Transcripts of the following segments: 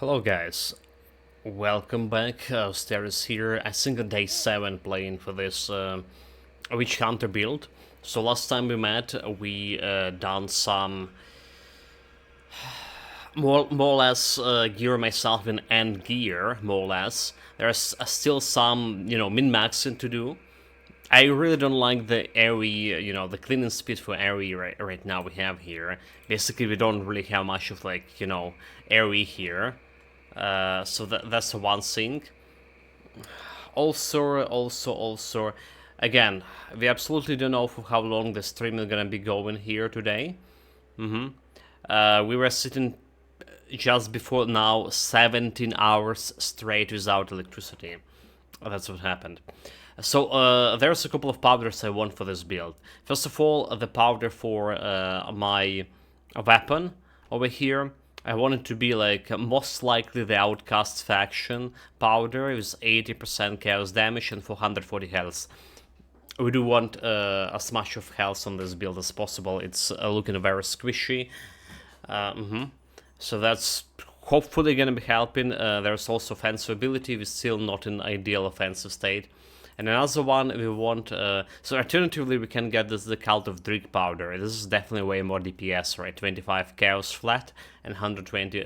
Hello guys, welcome back. Steris here. I think on day 7 playing for this Witch Hunter build. So last time we met, we done some more or less gear myself in end gear, more or less. There's still some, min-maxing to do. I really don't like the area, the cleaning speed for area right now we have here. Basically, we don't really have much of area here. So that's the one thing. Also, again, we absolutely don't know for how long the stream is gonna be going here today. We were sitting just before now 17 hours straight without electricity. That's what happened. So there's a couple of powders I want for this build. First of all, the powder for my weapon over here. I want it to be like most likely the Outcast faction powder. It was 80% chaos damage and 440 health. We do want as much of health on this build as possible. It's looking very squishy. So that's hopefully gonna be helping. There's also offensive ability. We're still not in ideal offensive state. And another one we want, so alternatively we can get the Cult of Drick powder. This is definitely way more DPS, right? 25 chaos flat and 120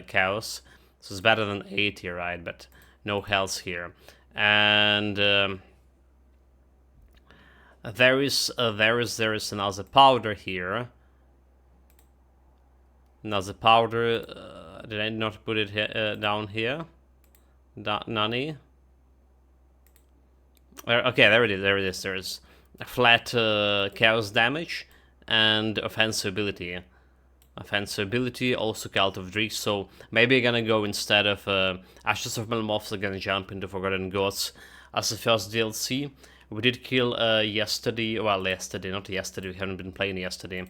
chaos. So it's better than 80, right? But no health here. And there is another powder here. Another powder. Did I not put it down here? Nani? Okay, there it is. There's a flat chaos damage and offensive ability. Offensive ability, also Cult of Drick, so maybe I'm gonna go instead of Ashes of Melmoth, I'm gonna jump into Forgotten Gods as the first DLC. We did kill not yesterday, we haven't been playing yesterday.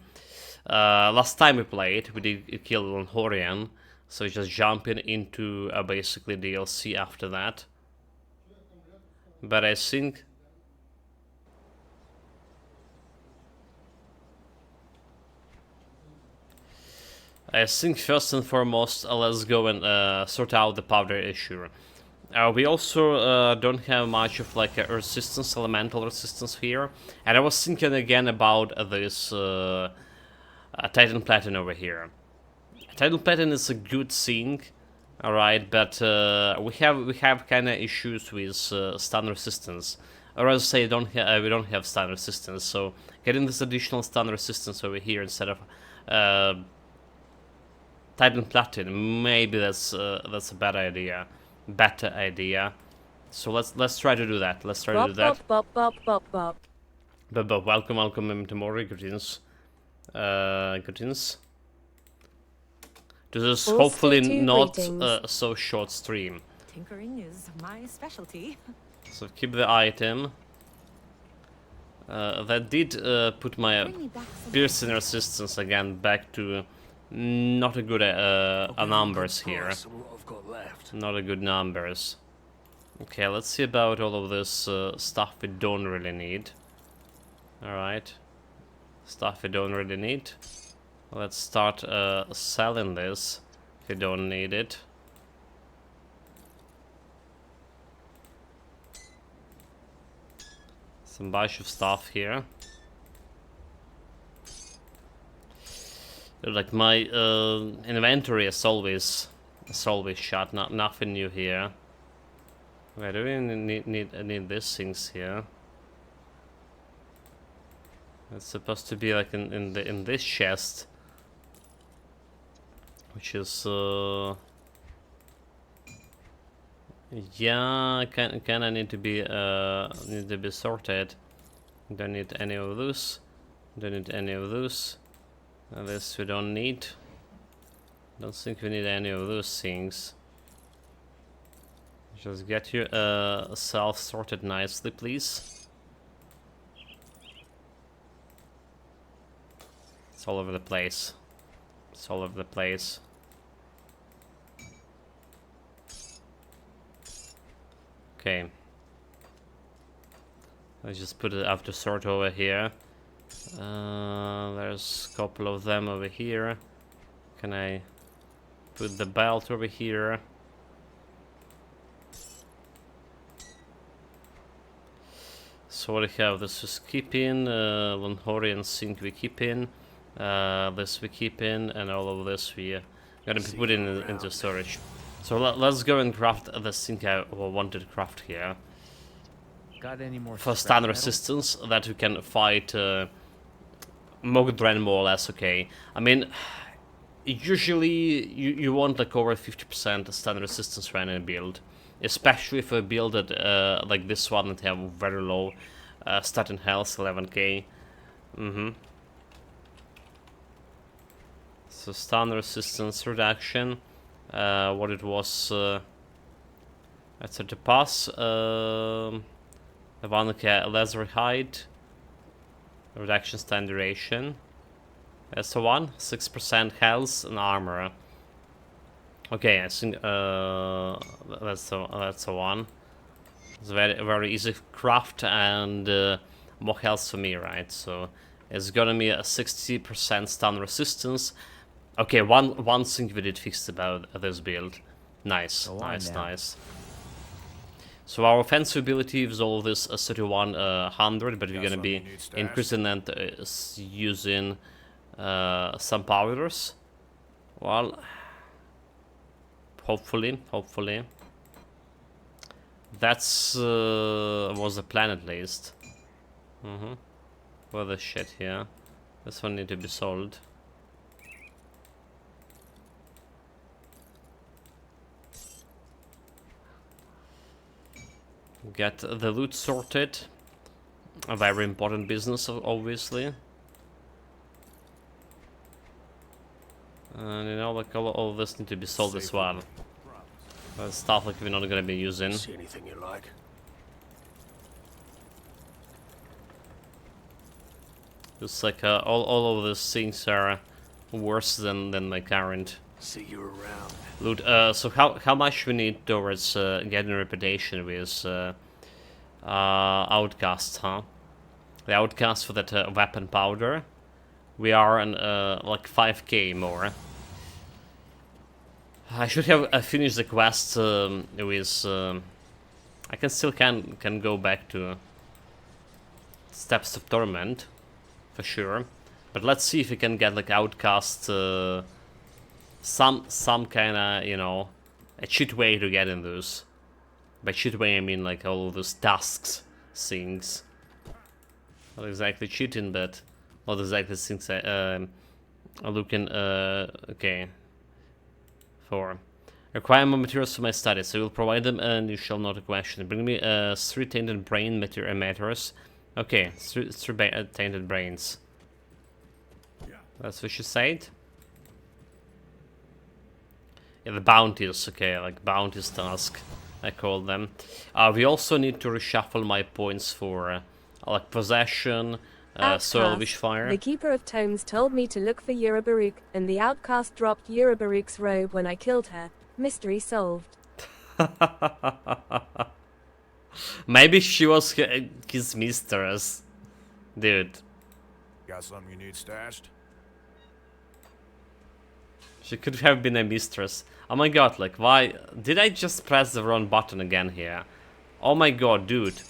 Last time we played, we did kill Lanhorian, so just jumping into basically DLC after that. But I think first and foremost, let's go and sort out the powder issue. We also don't have much of like a resistance, elemental resistance here. And I was thinking again about this Titan Platinum over here. Titan Platinum is a good thing, alright, but we have kind of issues with stun resistance. Or rather say we don't have stun resistance, so getting this additional stun resistance over here instead of Titan Platinum, maybe that's a bad idea. Better idea. So let's try to do that. Let's try to do that. But welcome Tomori, greetings. Greetings. To this hopefully not so short stream. Tinkering is my specialty. So keep the item. That did put my piercing resistance again back to not a good numbers here. Not a good numbers. Okay, let's see about all of this stuff we don't really need. Alright. Stuff we don't really need. Let's start selling this if you don't need it. Some bunch of stuff here. Like my inventory is always shut. Nothing new here. Wait, do we need these things here? It's supposed to be like in this chest, which is yeah, kind of need to be sorted. Don't need any of those. Don't need any of those. This we don't need. Don't think we need any of those things. Just get your self sorted nicely, please. It's all over the place. It's all over the place. Okay. Let's just put it after sort over here. There's a couple of them over here. Can I Put the belt over here. So what do we have? This is keep in, Lanhorian sink we keep in, this we keep in, and all of this we gonna be put into storage. So let's go and craft the sink I wanted to craft here. Got any more For scrap stun metal? resistance, that we can fight Mogdren more or less, okay. I mean, usually you want like over 50% stun resistance for any build. Especially if a build that, like this one that have very low starting health, 11k. So stun resistance reduction. What it was at the pass. The one laser height. Reduction stun duration. That's the one. 6% health and armor. Okay, I think that's the one. It's very easy to craft and more health for me, right? So it's gonna be a 60% stun resistance. Okay, one thing we did fix about this build. Nice, nice. So our offensive ability with all of this 3100, but we're gonna be increasing and using some powders. Well, hopefully. That's was the plan at least. Well, the shit here. This one need to be sold. Get the loot sorted. A very important business, obviously. And you know, like all of this need to be sold as well. Stuff like we're not gonna be using. See anything you like? It's like all of these things are worse than my current See you around. loot. So how much we need towards getting a reputation with Outcast, huh? The Outcast for that weapon powder. We are on like 5k more. I should have finished the quest with. I can go back to Steps of Torment for sure, but let's see if we can get like Outcast some kind of, you know, a cheat way to get in those. By cheat way I mean like all of those tasks things. Not exactly cheating, but not exactly things are looking okay. For require more materials for my studies. I will provide them and you shall not question. Bring me 3 tainted brain matters. Okay, 3 tainted brains. That's what she said. Yeah, the bounties, okay, like bounties task, I call them. We also need to reshuffle my points for like possession, soil wishfire. The Keeper of Tomes told me to look for Yurabaruk, and the Outcast dropped Yurabaruk's robe when I killed her. Mystery solved. Maybe she was his mistress. Dude. Got something you need stashed? She could have been a mistress. Oh my god, like why? Did I just press the wrong button again here? Oh my god, dude.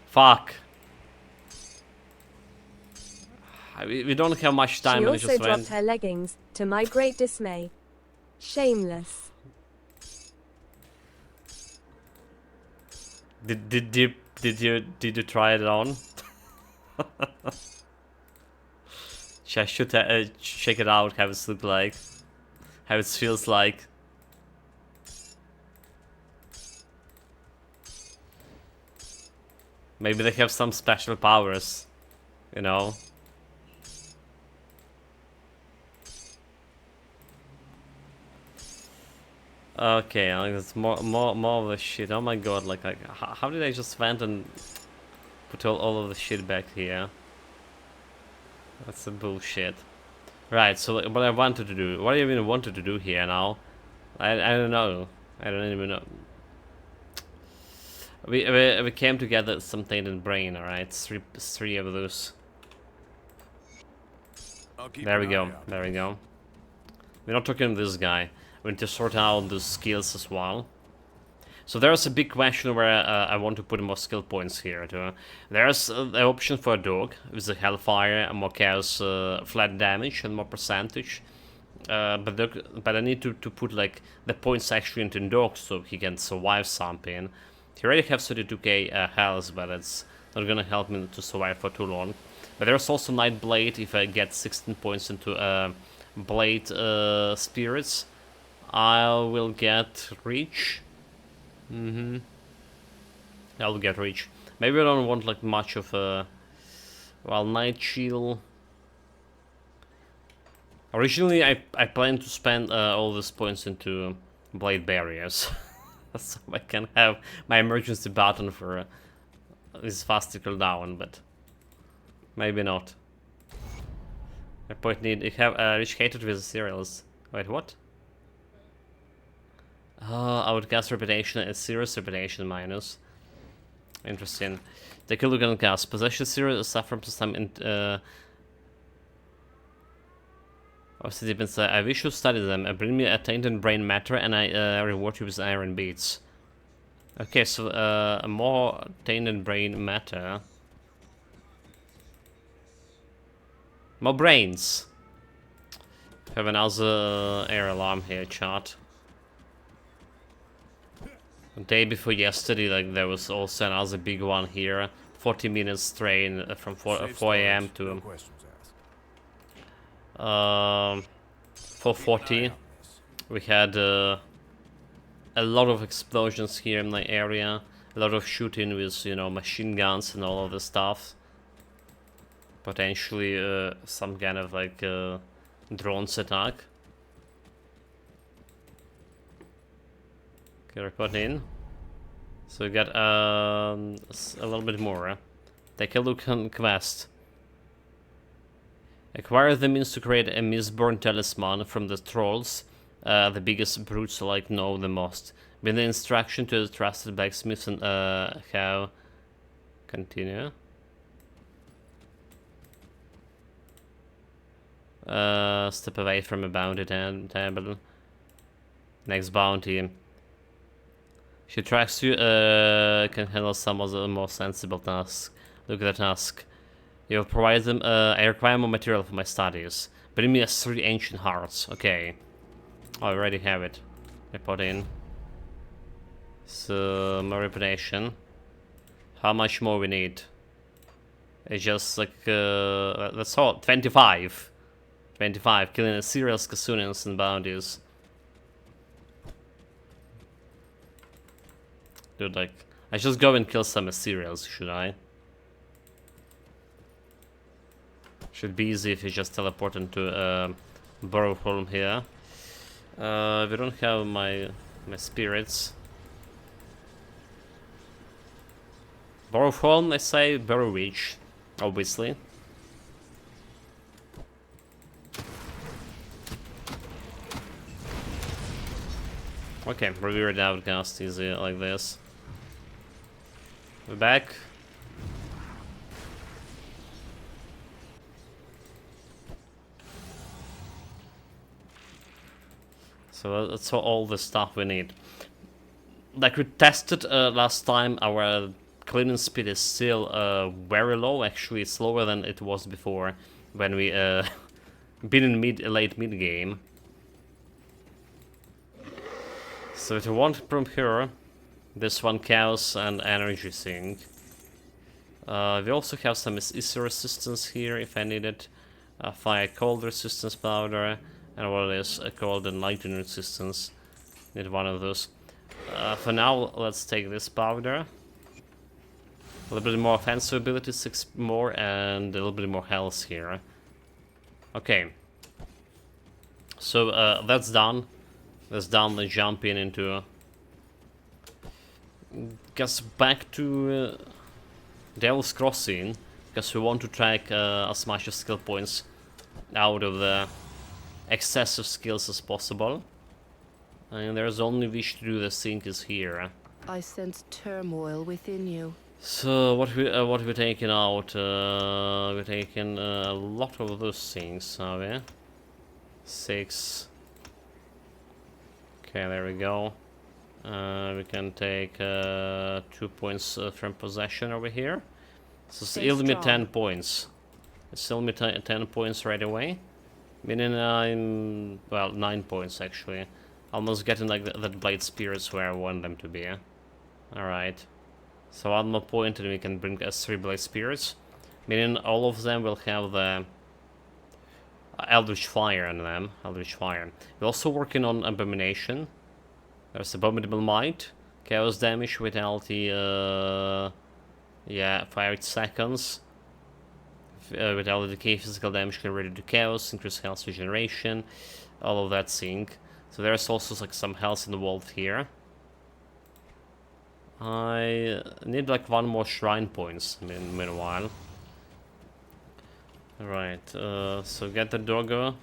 Fuck. We don't have much time. She And also dropped her leggings, to my great dismay. Shameless. Did you try it on? I should check it out. How it looks like. How it feels like. Maybe they have some special powers, you know. Okay, like it's more of the shit. Oh my god, like how did I just went and put all of the shit back here? That's a bullshit. Right, so like, what I wanted to do, what I even wanted to do here now, I don't know. I don't even know. We came together some tainted brain, alright? Three of those. There we go. There we go. We're not talking to this guy. We need to sort out the skills as well. So there's a big question where I want to put more skill points here too. There's the option for a dog with the Hellfire, and more chaos, flat damage and more percentage. But I need to put like the points actually into dog so he can survive something. He already have 32k health, but it's not gonna help me to survive for too long. But there's also Night Blade. If I get 16 points into Blade Spirits, I will get Reach. I'll get Reach. Maybe I don't want like much of a... Well, Night Shield... Originally, I planned to spend all these points into Blade Barriers. So I can have my emergency button for this fast cooldown, but... Maybe not. I point need to have Rich Hated with cereals. Wait, what? I would cast Reputation and Serious Reputation minus. Interesting. Take a look at the cast. Possession Serious suffer from some obviously depends. I wish to study them. Bring me a tainted brain matter and I reward you with iron beads. Okay, so more tainted brain matter. More brains. Have another air alarm here, chat. The day before yesterday, like there was also another big one here. 40 minutes train from 4 a.m. to 4:40. We had a lot of explosions here in the area. A lot of shooting with, you know, machine guns and all of the stuff. Potentially some kind of like drones attack. Okay, report in. So we got a little bit more. Take a look on quest. Acquire the means to create a Mistborn talisman from the trolls. The biggest brutes like know the most. With the instruction to the trusted blacksmiths and how... Continue. Step away from a bounty table. Next bounty. She tracks you, can handle some of the more sensible tasks. Look at the task. You have provided them, I require more material for my studies. Bring me 3 ancient hearts. Okay. I already have it. Report in. So, more reputation. How much more we need? It's just like, that's all. 25. 25. Killing a serial Kasunians and bounties. Dude, like, I just go and kill some cereals, should I? Should be easy if you just teleport into Burrowholm here. We don't have my spirits. Burrowholm, I say Burrowreach, obviously. Okay, Revered Outcast easy like this. We're back. So that's all the stuff we need. Like we tested last time, our cleaning speed is still very low. Actually, it's lower than it was before when we been in late mid game. So if you want from here, this one chaos and energy sink. We also have some Issa resistance here if I need it. Fire cold resistance powder, and what is cold and lightning resistance. Need one of those. For now, let's take this powder. A little bit more offensive ability, 6 more, and a little bit more health here. Okay. So that's done. Let's down the jump into. Guess back to Devil's Crossing, because we want to track as much of skill points out of the excessive skills as possible. And there's only wish to do the sync is here. I sense turmoil within you. So what we taking out? We're taking a lot of those things, are we? 6. Okay, there we go. We can take 2 points from possession over here. So Stay it'll me strong. 10 points. It's still me 10 points right away. Meaning I'm... well, 9 points actually. Almost getting like that blade spirits where I want them to be. Alright. So 1 more point and we can bring us 3 blade spirits. Meaning all of them will have the Eldritch Fire on them. Eldritch Fire. We're also working on Abomination. There's Abominable Might. Chaos damage, vitality, yeah, 5 seconds. Vitality decay, physical damage converted to chaos, increased health regeneration, all of that thing. So there's also like some health involved here. I need like 1 more shrine points meanwhile. Right, so get the doggo.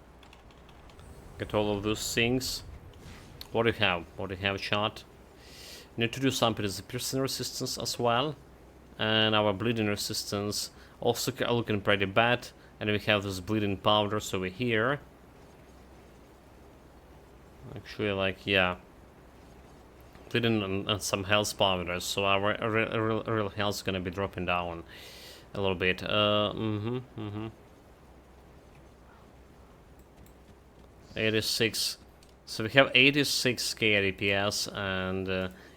Get all of those things. What do you have? What do you have, chat? Need to do something with the piercing resistance as well. And our bleeding resistance also looking pretty bad. And we have those bleeding powders over here. Actually, like, yeah. Bleeding and some health powders. So our real health is gonna be dropping down a little bit. 86. So we have 86k DPS, and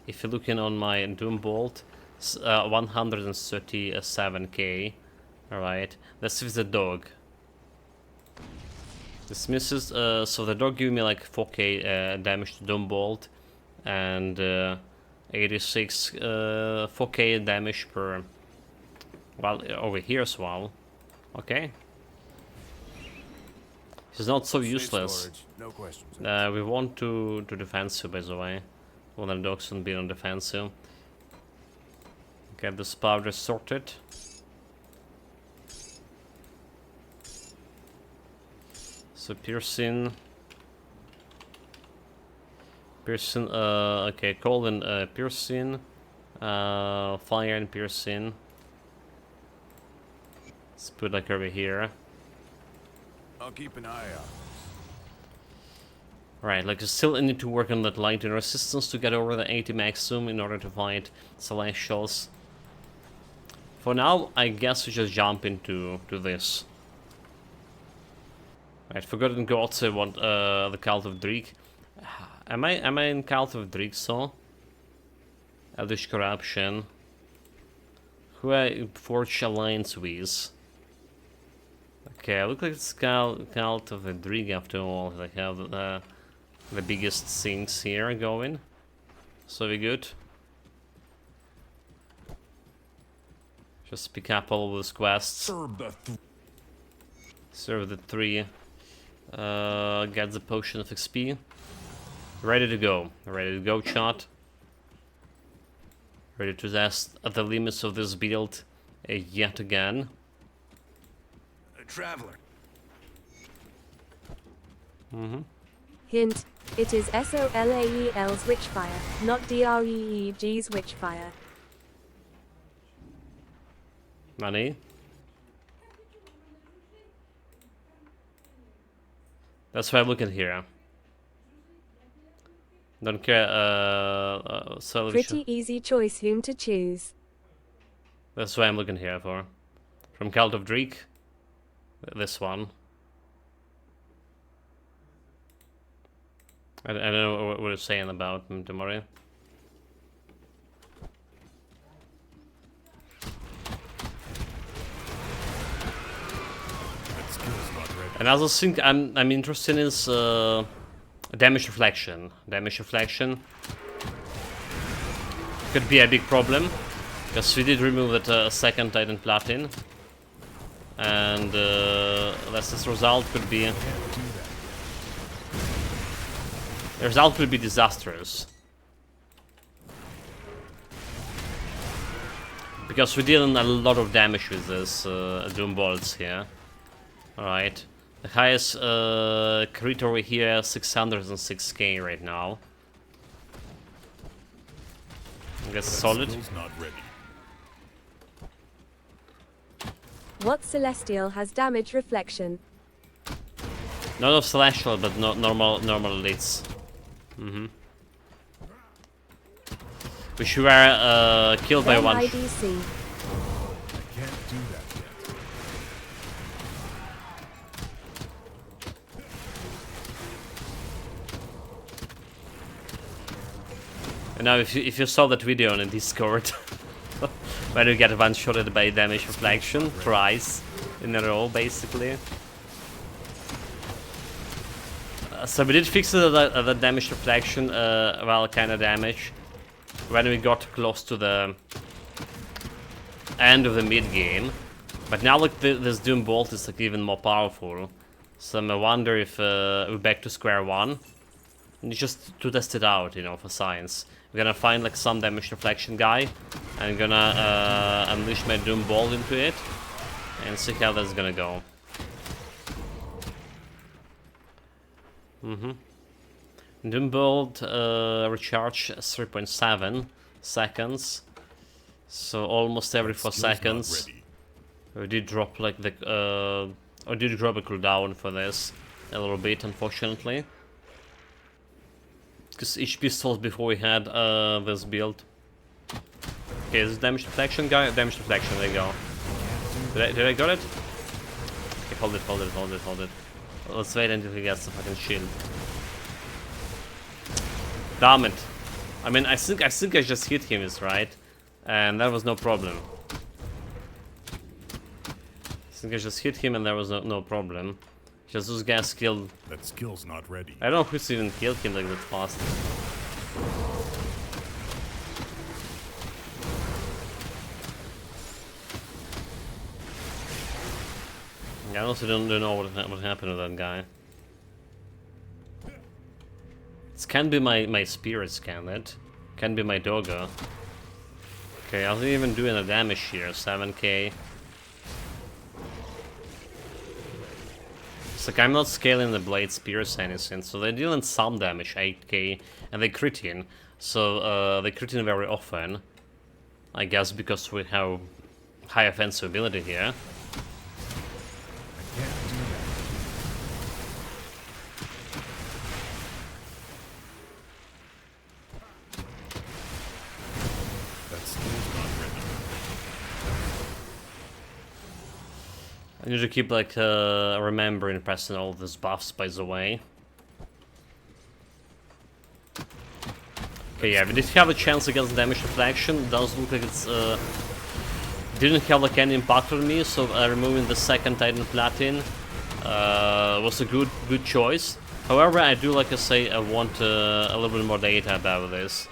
if you're looking on my Doom Bolt, 137k. Alright, that's with the dog. This misses, so the dog gave me like 4k damage to Doom Bolt, and 86 4k damage per, well, over here as well. Okay. He's not so Safe useless. storage, no questions. We want to defensive, by the way. We want the dogs to be on defensive. Get this powder sorted. So piercing. Okay, cold and piercing. Fire and piercing. Let's put like over here. I'll keep an eye out. Right, like I still need to work on that light and resistance to get over the 80 maximum in order to fight Celestials. For now, I guess we just jump into this. Right, Forgotten Gods, I want the Cult of Dreek. Am I in Cult of Dreek, so? Eldritch Corruption. Who I forge alliance with? Okay, I look like it's Cult of the Dreek after all. I have the biggest things here going. So we good. Just pick up all of those quests. Serve the 3. Get the potion of XP. Ready to go. Ready to go, chat. Ready to test the limits of this build yet again. A traveler. Hint, it is SOLAEL's Witchfire, not DREEG's Witchfire. Money. That's why I'm looking here. Don't care, Pretty easy choice whom to choose. That's why I'm looking here for. From Cult of Dreek. This one. I don't know what it's saying about him tomorrow. That skill's not ready. Another thing I'm interested in is damage reflection. Damage reflection could be a big problem, because we did remove that second Titan Platin, and this result could be the result could be disastrous, because we're dealing a lot of damage with this Doom Bolts here. Alright. The highest crit over here, 606k right now. I guess solid. Skill's not ready. What Celestial has damage reflection? Not of Celestial, but normal elites. which were killed by Then one. IDC. I can't do that yet. And now, if you saw that video on the Discord, where you get one-shotted by damage reflection twice in a row, basically. So we did fix the damage reflection, well, kind of damage, when we got close to the end of the mid game. But now, like, this Doom Bolt is like even more powerful. So I wonder if we're back to square one. And just to test it out, you know, for science. We're gonna find like some damage reflection guy, and I'm gonna unleash my Doom Bolt into it, and see how that's gonna go. Doom Bolt recharge 3.7 seconds, so almost every 4 Skill's not seconds. ready. We did drop like the or did drop a cooldown for this a little bit, unfortunately. Because each pistol before we had this build. Okay, this is damage deflection guy. Damage deflection, there you go. Did I got it? Okay, hold it. Let's wait until he gets the fucking shield. Damn it. I mean, I think I just hit him, is right? And that was no problem. I think I just hit him and there was no problem. Just those guys killed. That skill's not ready. I don't know who's even killed him like that fast. I also don't know what happened to that guy. This can be my spirits, can it? Can be my doggo. Okay, I wasn't even doing a damage here, 7k. It's like I'm not scaling the blade spears anything, so they're dealing some damage, 8k, and they crit in. So they crit in very often. I guess because we have high offensive ability here. I can't do that. That skill's not ready. I need to keep like remembering pressing all these buffs, by the way. Okay, yeah, we did have a chance against damage deflection. Does look like it's didn't have like any impact on me, so removing the second Titan Platin was a good choice. However, I do, like I say, I want a little bit more data about this.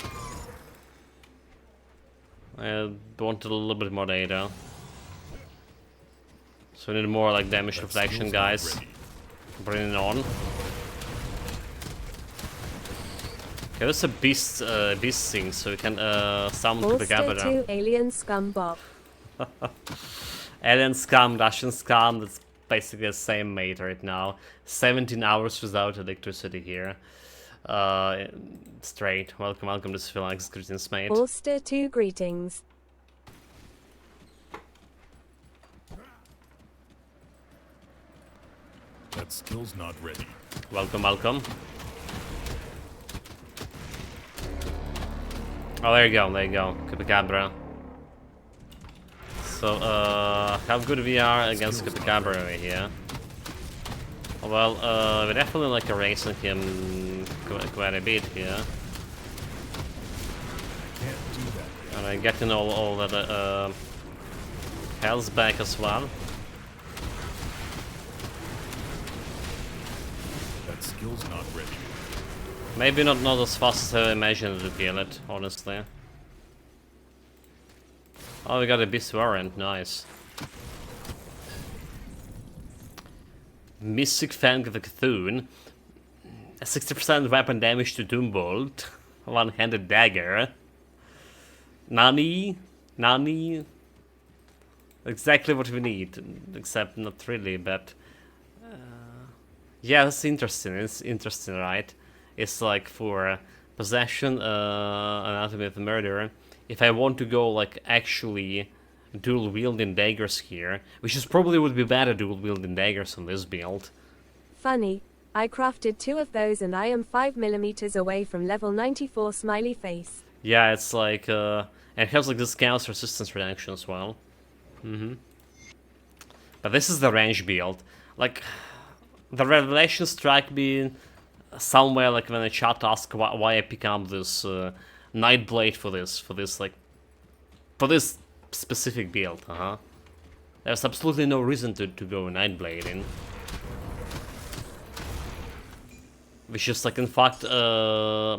I want a little bit more data. So we need more like damage That reflection, skill's not guys. ready. Bring it on. Okay, that's a beast thing, so we can summon the Monster Gabada. 2 Alien Scumbop. Alien scum, Russian scum, that's basically the same mate right now. 17 hours without electricity here. Straight. Welcome to Sphilax, greetings, mate. Monster 2 Greetings. That skill's not ready. Welcome. Oh, there you go, Chupacabra. So, how good we are against Chupacabra over here. Well, we're definitely like erasing him quite a bit here. I can't do that. And I'm getting all that health back as well. That skill's not ready. Maybe not as fast as I imagined to kill it, honestly. Oh, we got a Beast Warrant, nice. Mystic Fang of the Cthulhu. A 60% weapon damage to Doombolt. One-handed dagger. Nani? Exactly what we need. Except not really, but... yeah, that's interesting. It's interesting, right? It's like for possession, anatomy of the murderer. If I want to go like actually dual wielding daggers here, which is probably would be better dual wielding daggers on this build. Funny. I crafted 2 of those and I am 5mm away from level 94 smiley face. Yeah, it's like, and it has like this chaos resistance reaction as well. But this is the range build. Like, the revelation strike me somewhere like when a chat asks why I pick up this Nightblade for this specific build, There's absolutely no reason to go Nightblade in. Which is like, in fact, the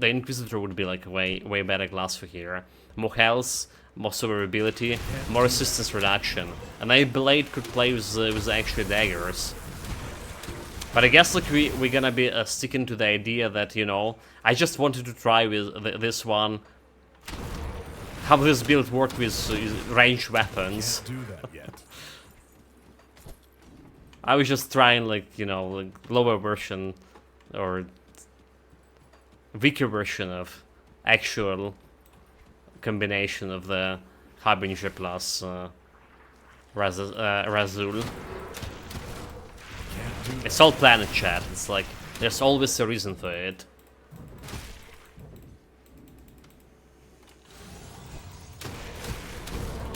Inquisitor would be like a way better class for here. More health, more survivability, more resistance reduction. And Nightblade could play with actually daggers. But I guess like we're gonna be sticking to the idea that, you know, I just wanted to try with this one. How this build work with ranged weapons. Can't do that yet. I was just trying like, you know, like lower version or weaker version of actual combination of the Harbinger plus Razul. Can't do It's all planet chat. It's like there's always a reason for it.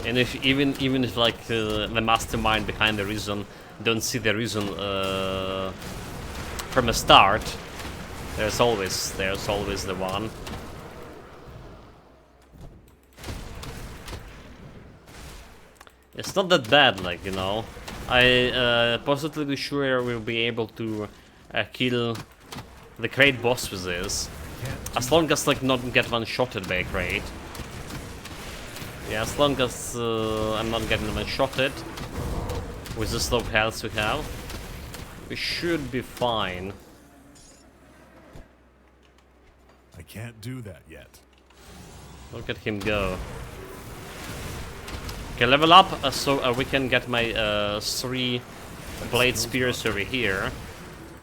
And if even if like the mastermind behind the reason don't see the reason from the start, there's always the one. It's not that bad, like, you know. I positively sure we'll be able to kill the crate boss with this, as long as like not get one-shotted by a crate. Yeah, as long as I'm not getting one-shotted with the slow health we have, we should be fine. I can't do that yet. Look at him go. Okay, level up so we can get my 3 blade spears over here.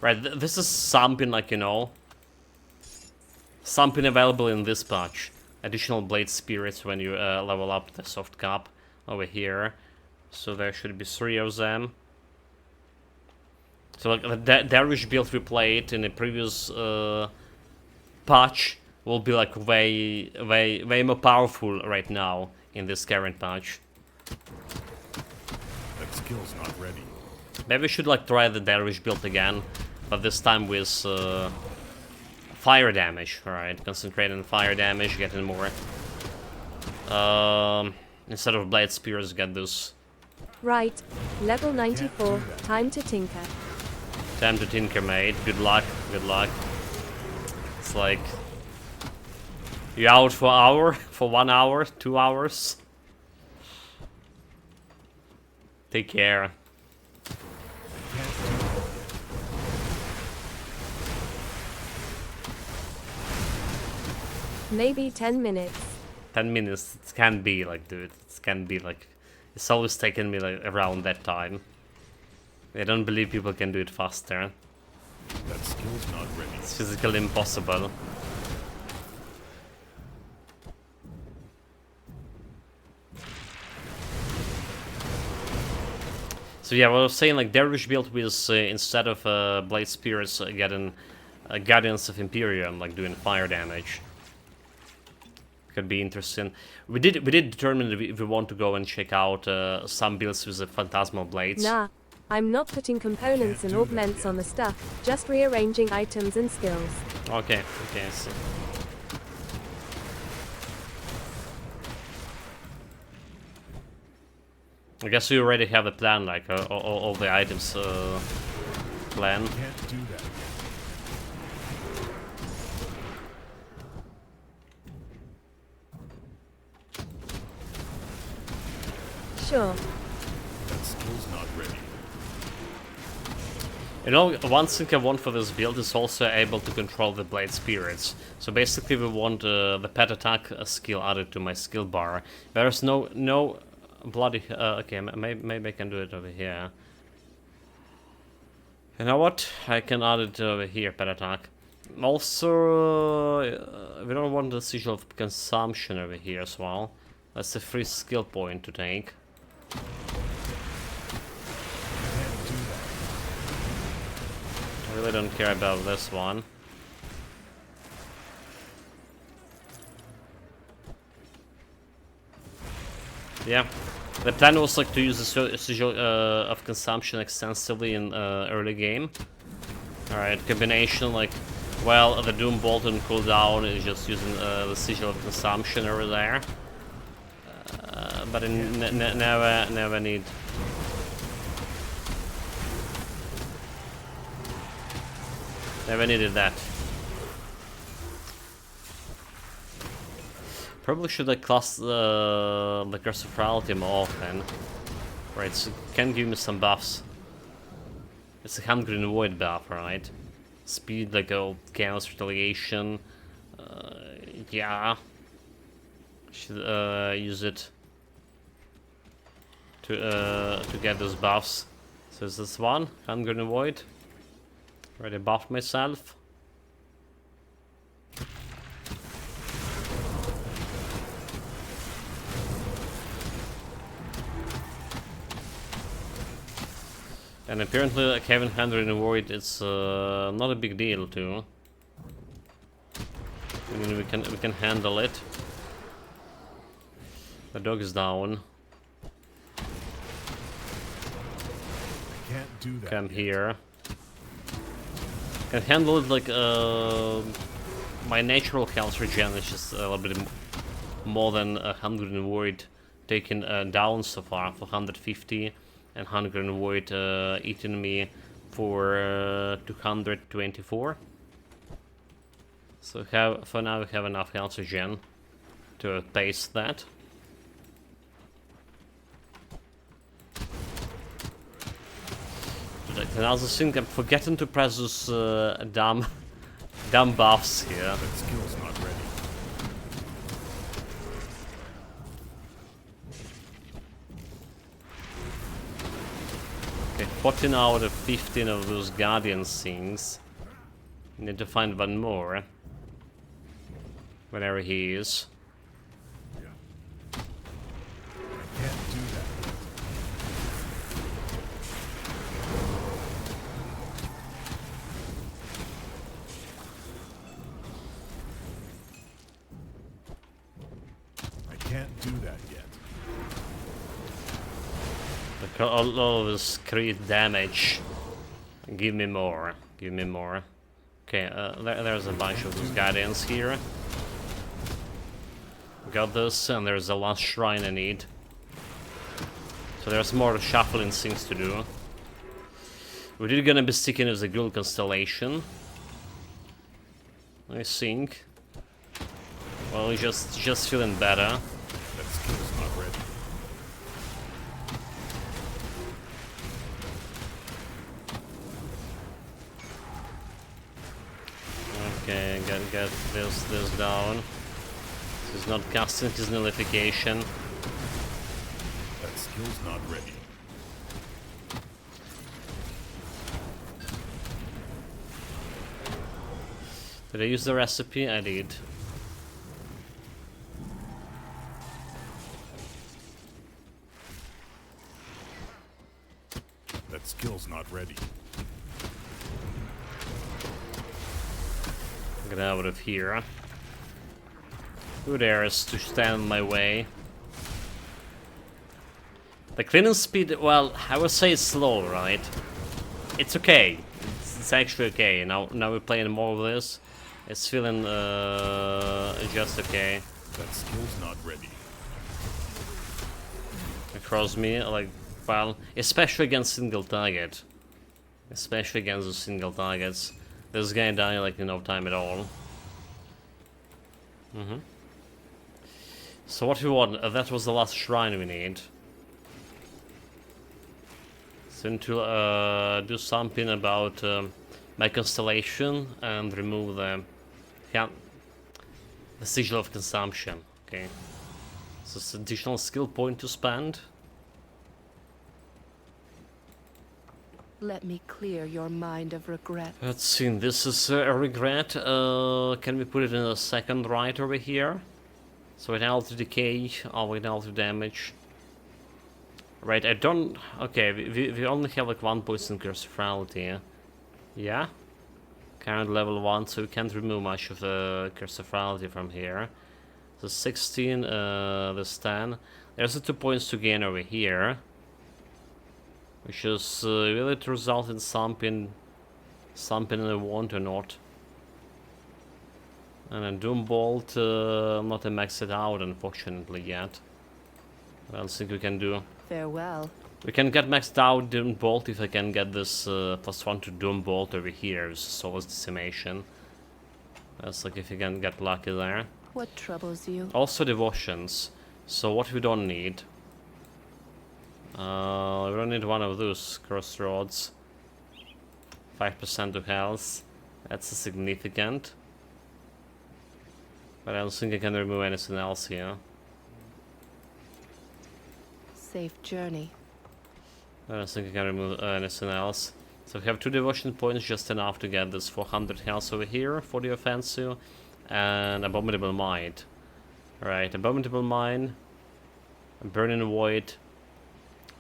Right, this is something like, you know, something available in this patch. Additional blade spirits when you level up the soft cap over here. So there should be 3 of them. So like the Darish build we played in the previous patch will be like way more powerful right now in this current patch. That skill's not ready. Maybe we should like try the Darish build again, but this time with fire damage. Alright, concentrate on fire damage, getting more. Instead of blade spears, get this. Right. Level 94. Time to tinker. Time to tinker, mate. Good luck, good luck. It's like you out for an hour, for 1 hour, 2 hours. Take care. Maybe 10 minutes. 10 minutes, it can be like, dude. It can be like, it's always taken me like around that time. I don't believe people can do it faster. That skill's not ready. It's physically impossible. So yeah, what I was saying, like Darish build with instead of blade spears getting Guardians of Imperium, like doing fire damage. Could be interesting. We did determine that if we want to go and check out some builds with the Phantasmal blades. Nah. I'm not putting components and augments on the stuff, just rearranging items and skills. Okay, okay, so. I guess we already have a plan, like all the items plan. Can't do that. Sure. That skill's not ready. You know, one thing I want for this build is also able to control the blade spirits. So basically we want the pet attack skill added to my skill bar. There's no bloody... okay, maybe I can do it over here. You know what? I can add it over here, pet attack. Also, we don't want the sigil of consumption over here as well. That's a free skill point to take. I really don't care about this one. Yeah. The plan was like to use the Sigil of Consumption extensively in early game. Alright, combination like, well, the Doom Bolt and cooldown is just using the Sigil of Consumption over there. But never need. Never needed that. Probably should have class the Curse of Reality more often. Right, so it can give me some buffs. It's a Hand Green Void buff, right? Speed, like a Chaos Retaliation. Yeah. Should use it to get those buffs. So is this one? Hand Green Void. Already buffed myself. And apparently, like having Hand Green Void, it's not a big deal too. I mean, we can handle it. The dog is down. Can't do that. Come yet. here. Can handle it like my natural health regen is just a little bit more than 100 in Void taken down so far for 150, and 100 in Void eating me for 224. So for now we have enough health regen to pace that. Another thing, I'm forgetting to press those dumb buffs here. That skill's not ready. Okay, 14 out of 15 of those Guardian things. Need to find one more. Wherever he is. Can't do that. I can't do that yet. Look, all of this crit damage. Give me more. Give me more. Okay, there's a bunch of those Guardians here. Got this, and there's the last shrine I need. So there's more shuffling things to do. We're gonna be sticking with the Guild Constellation, I think. Well, just feeling better. That skill's not ready. Okay, get this down. He's not casting his nullification. That skill's not ready. Did I use the recipe? I did. That skill's not ready. Get out of here. Who dares to stand in my way? The cleaning speed, well, I would say it's slow, right? It's okay. It's actually okay. Now we're playing more of this. It's feeling just okay. That skill's not ready. Across me, like, well, especially against single target. Especially against the single targets. This guy died like in no time at all. So what we want, that was the last shrine we need. So to do something about my constellation and remove the Sigil of Consumption. Okay. So it's an additional skill point to spend. Let me clear your mind of regret. Let's see, this is a regret. Can we put it in a second right over here? So without decay or without damage. Right, I don't... Okay, we only have like one poison curse of reality. Yeah? Current level 1, so we can't remove much of the curse of reality from here. So 16, this 10. There's the 2 points to gain over here, which is really to result in something I want or not. And then Doom Bolt, not to max it out unfortunately yet. I don't think we can do. Farewell. We can get maxed out Doom Bolt if I can get this +1 to Doom Bolt over here, Soulless Decimation. That's like if you can get lucky there. What troubles you? Also Devotions. So what we don't need. We don't need one of those Crossroads. 5% to health. That's a significant. But I don't think I can remove anything else here. Safe journey. I don't think I can remove anything else. So we have 2 devotion points, just enough to get this 400 health over here for the offensive. And Abominable Might. Right, Abominable Mind. Burning Void.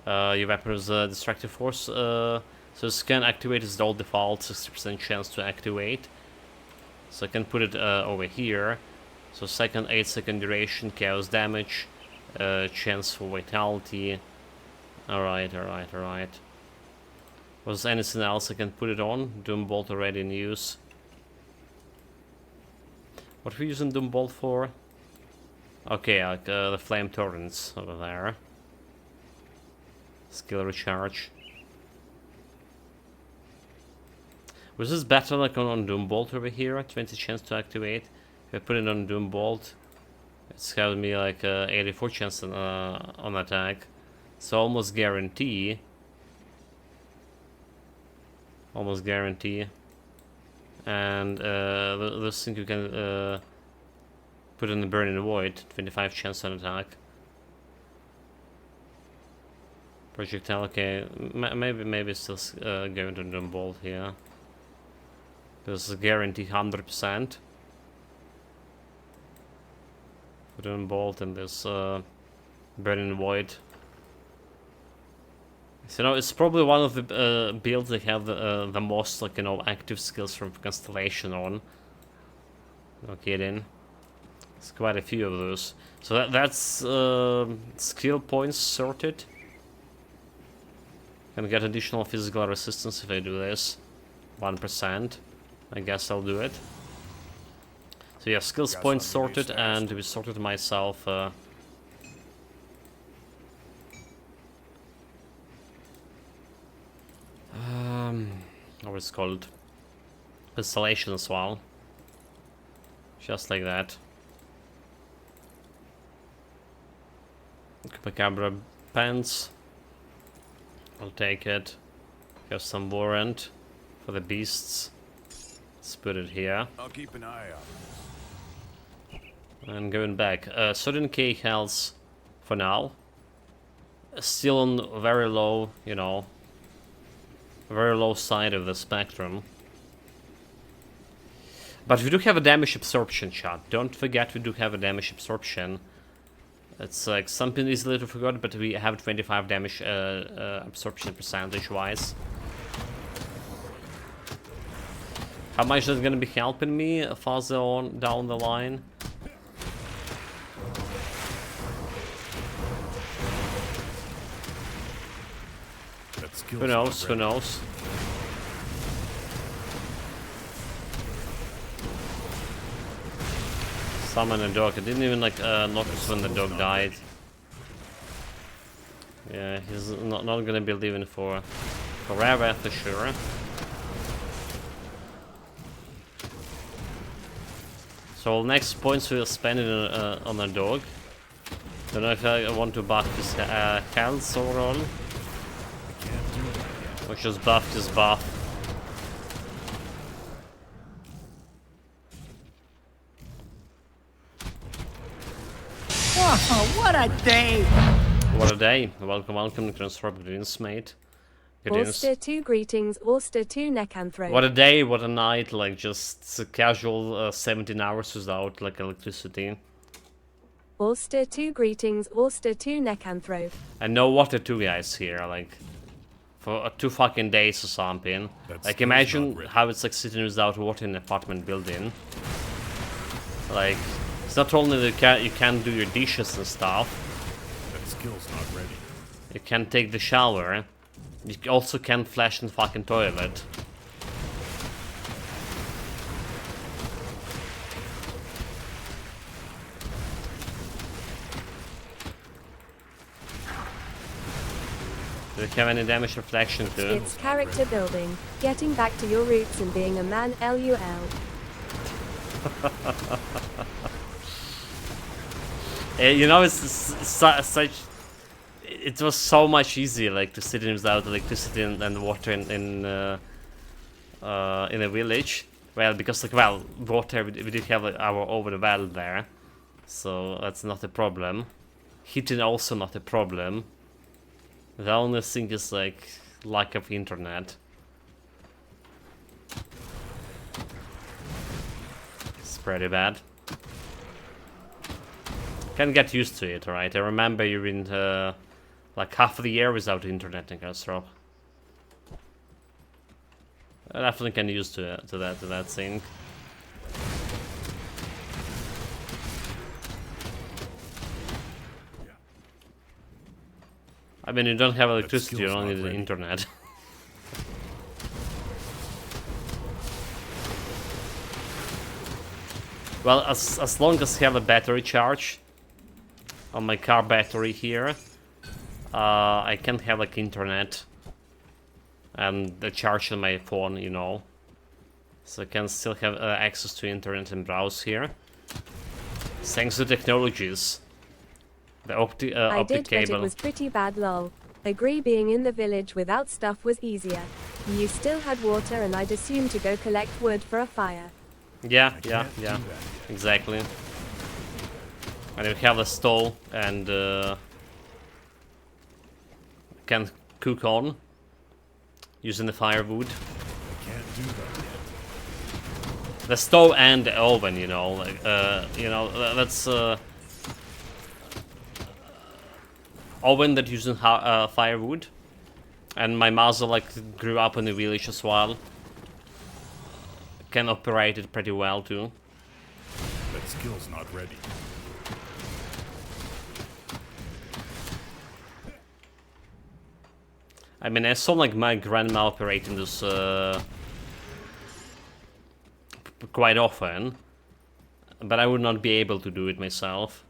Your weapon is Destructive Force. So this can activate its old default, 60% chance to activate. So I can put it over here. So second 8-second duration, chaos damage, chance for vitality. Alright. Was there anything else I can put it on? Doom Bolt already in use. What are we using Doom Bolt for? Okay, like the Flame Torrents over there. Skill recharge. Was this better like on Doom Bolt over here? 20 chance to activate. If I put it on Doom Bolt, it's having me like 84 chance on attack. So almost guarantee. Almost guarantee. And this thing you can put in the Burning Void, 25 chance on attack. Projectile, okay, maybe still going to Doom Bolt here. This is guarantee 100%. Doom Bolt and this Burning Void. So, you know, it's probably one of the builds that have the most, like, you know, active skills from Constellation on. No kidding. There's quite a few of those. So that's skill points sorted. Can get additional physical resistance if I do this. 1%. I guess I'll do it. So yeah, skills points sorted, and we sorted myself what is it called? Installation as well. Just like that. Chupacabra pants. I'll take it. Here's some warrant for the beasts. Let's put it here. I'll keep an eye out. And going back, 13k health for now. Still on very low, you know, very low side of the spectrum. But we do have a damage absorption shot. Don't forget we do have a damage absorption. It's like something easily to forget, but we have 25 damage absorption percentage-wise. How much is gonna be helping me further on down the line? Who knows? Who knows? Summon a dog. I didn't even like notice when the dog died. Yeah, he's not gonna be living for forever for sure. So next points we'll spend it on a dog. Don't know if I want to buff his health overall. Or just buff this buff. Oh, what a day! What a day. Welcome, welcome, Transform Greens, mate. Auster 2 greetings, Auster 2 Necanthro. What a day, what a night, like just a casual 17 hours without like electricity. Auster 2 greetings, Auster 2 Necanthro. And no water too, guys, here, like for 2 fucking days or something. Like imagine how it's like sitting without water in an apartment building. Like, it's not only you can do your dishes and stuff, That skill's not ready. you can take the shower, you also can flash in the fucking toilet. Do you have any damage reflection too? It's character building, getting back to your roots and being a man. LUL. You know, such. It was so much easier, like, to sit in without electricity and water in a village. Well, because, like, well, water, we did have our oven well there, so that's not a problem. Heating also not a problem. The only thing is, like, lack of internet. It's pretty bad. Can get used to it, right? I remember you've been like half of the year without internet in Castro. I definitely can used to that thing. I mean, you don't have electricity, you don't need the internet. Well, as long as I have a battery charge on my car battery here, I can have like internet and the charge on my phone, you know, so I can still have access to internet and browse here. Thanks to technologies, the I optic did, but it cable. was pretty bad. Lol. Agree, being in the village without stuff was easier. You still had water, and I'd assume to go collect wood for a fire. Yeah, I yeah, can't do yeah, that yet. exactly. And we have a stove and can cook on using the firewood. I can't do that yet. The stove and the oven, you know, like that's oven that using firewood, and my mother like grew up in the village as well. Can operate it pretty well too. That skill's not ready. I mean, I saw like my grandma operating this quite often, but I would not be able to do it myself.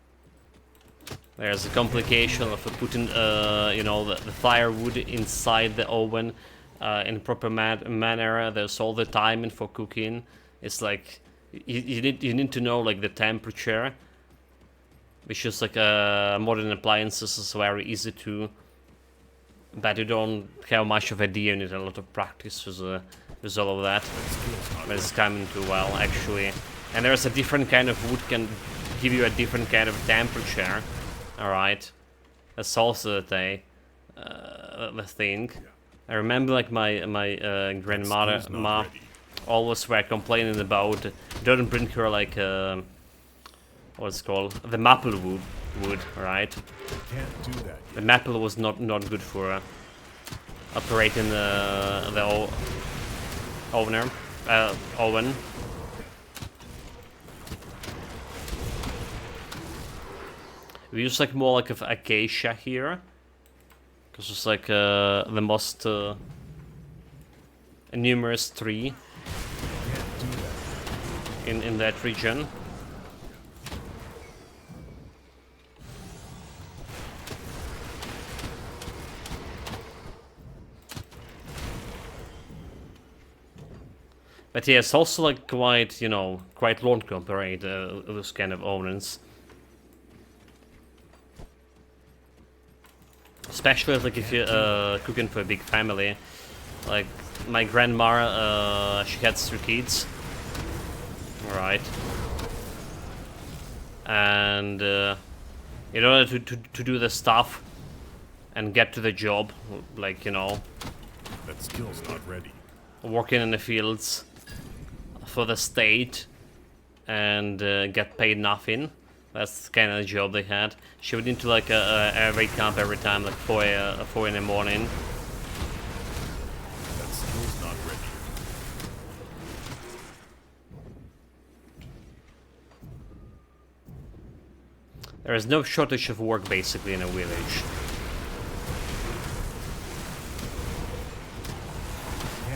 There's a complication of putting, you know, the firewood inside the oven in proper manner. There's all the timing for cooking. It's like you need to know like the temperature, which is like modern appliances is very easy to. But you don't have much of a idea. You need a lot of practice with all of that. But it's coming too well, actually. And there's a different kind of wood can give you a different kind of temperature. All right, that's also the thing. I remember like my grandmother always were complaining about don't bring her like what's it called, the maple wood, right? Can't do that The yet. maple was not good for operating the oven. We use like more like of acacia here, because it's like the most numerous tree Can't do that. in that region. But yeah, it's also like quite, you know, quite long to operate those kind of ovens. Especially like if you're cooking for a big family. Like my grandma, she had 3 kids. Right. And in order to do the stuff and get to the job, like, you know, That skill's not ready. working in the fields for the state and get paid nothing. That's the kind of job they had. She would need to like wake up every time, like 4 in the morning. That skill's not ready. There is no shortage of work basically in a village.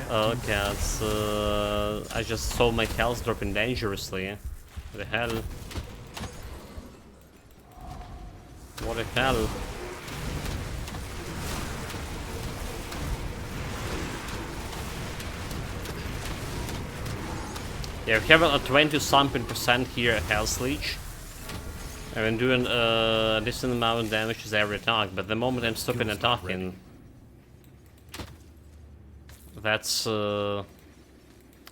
Okay, it's, I just saw my health dropping dangerously. What the hell? What the hell? Yeah, we have a 20-something% here health leech. I've been doing a decent amount of damage to every attack, but the moment I'm stopping attacking, that's with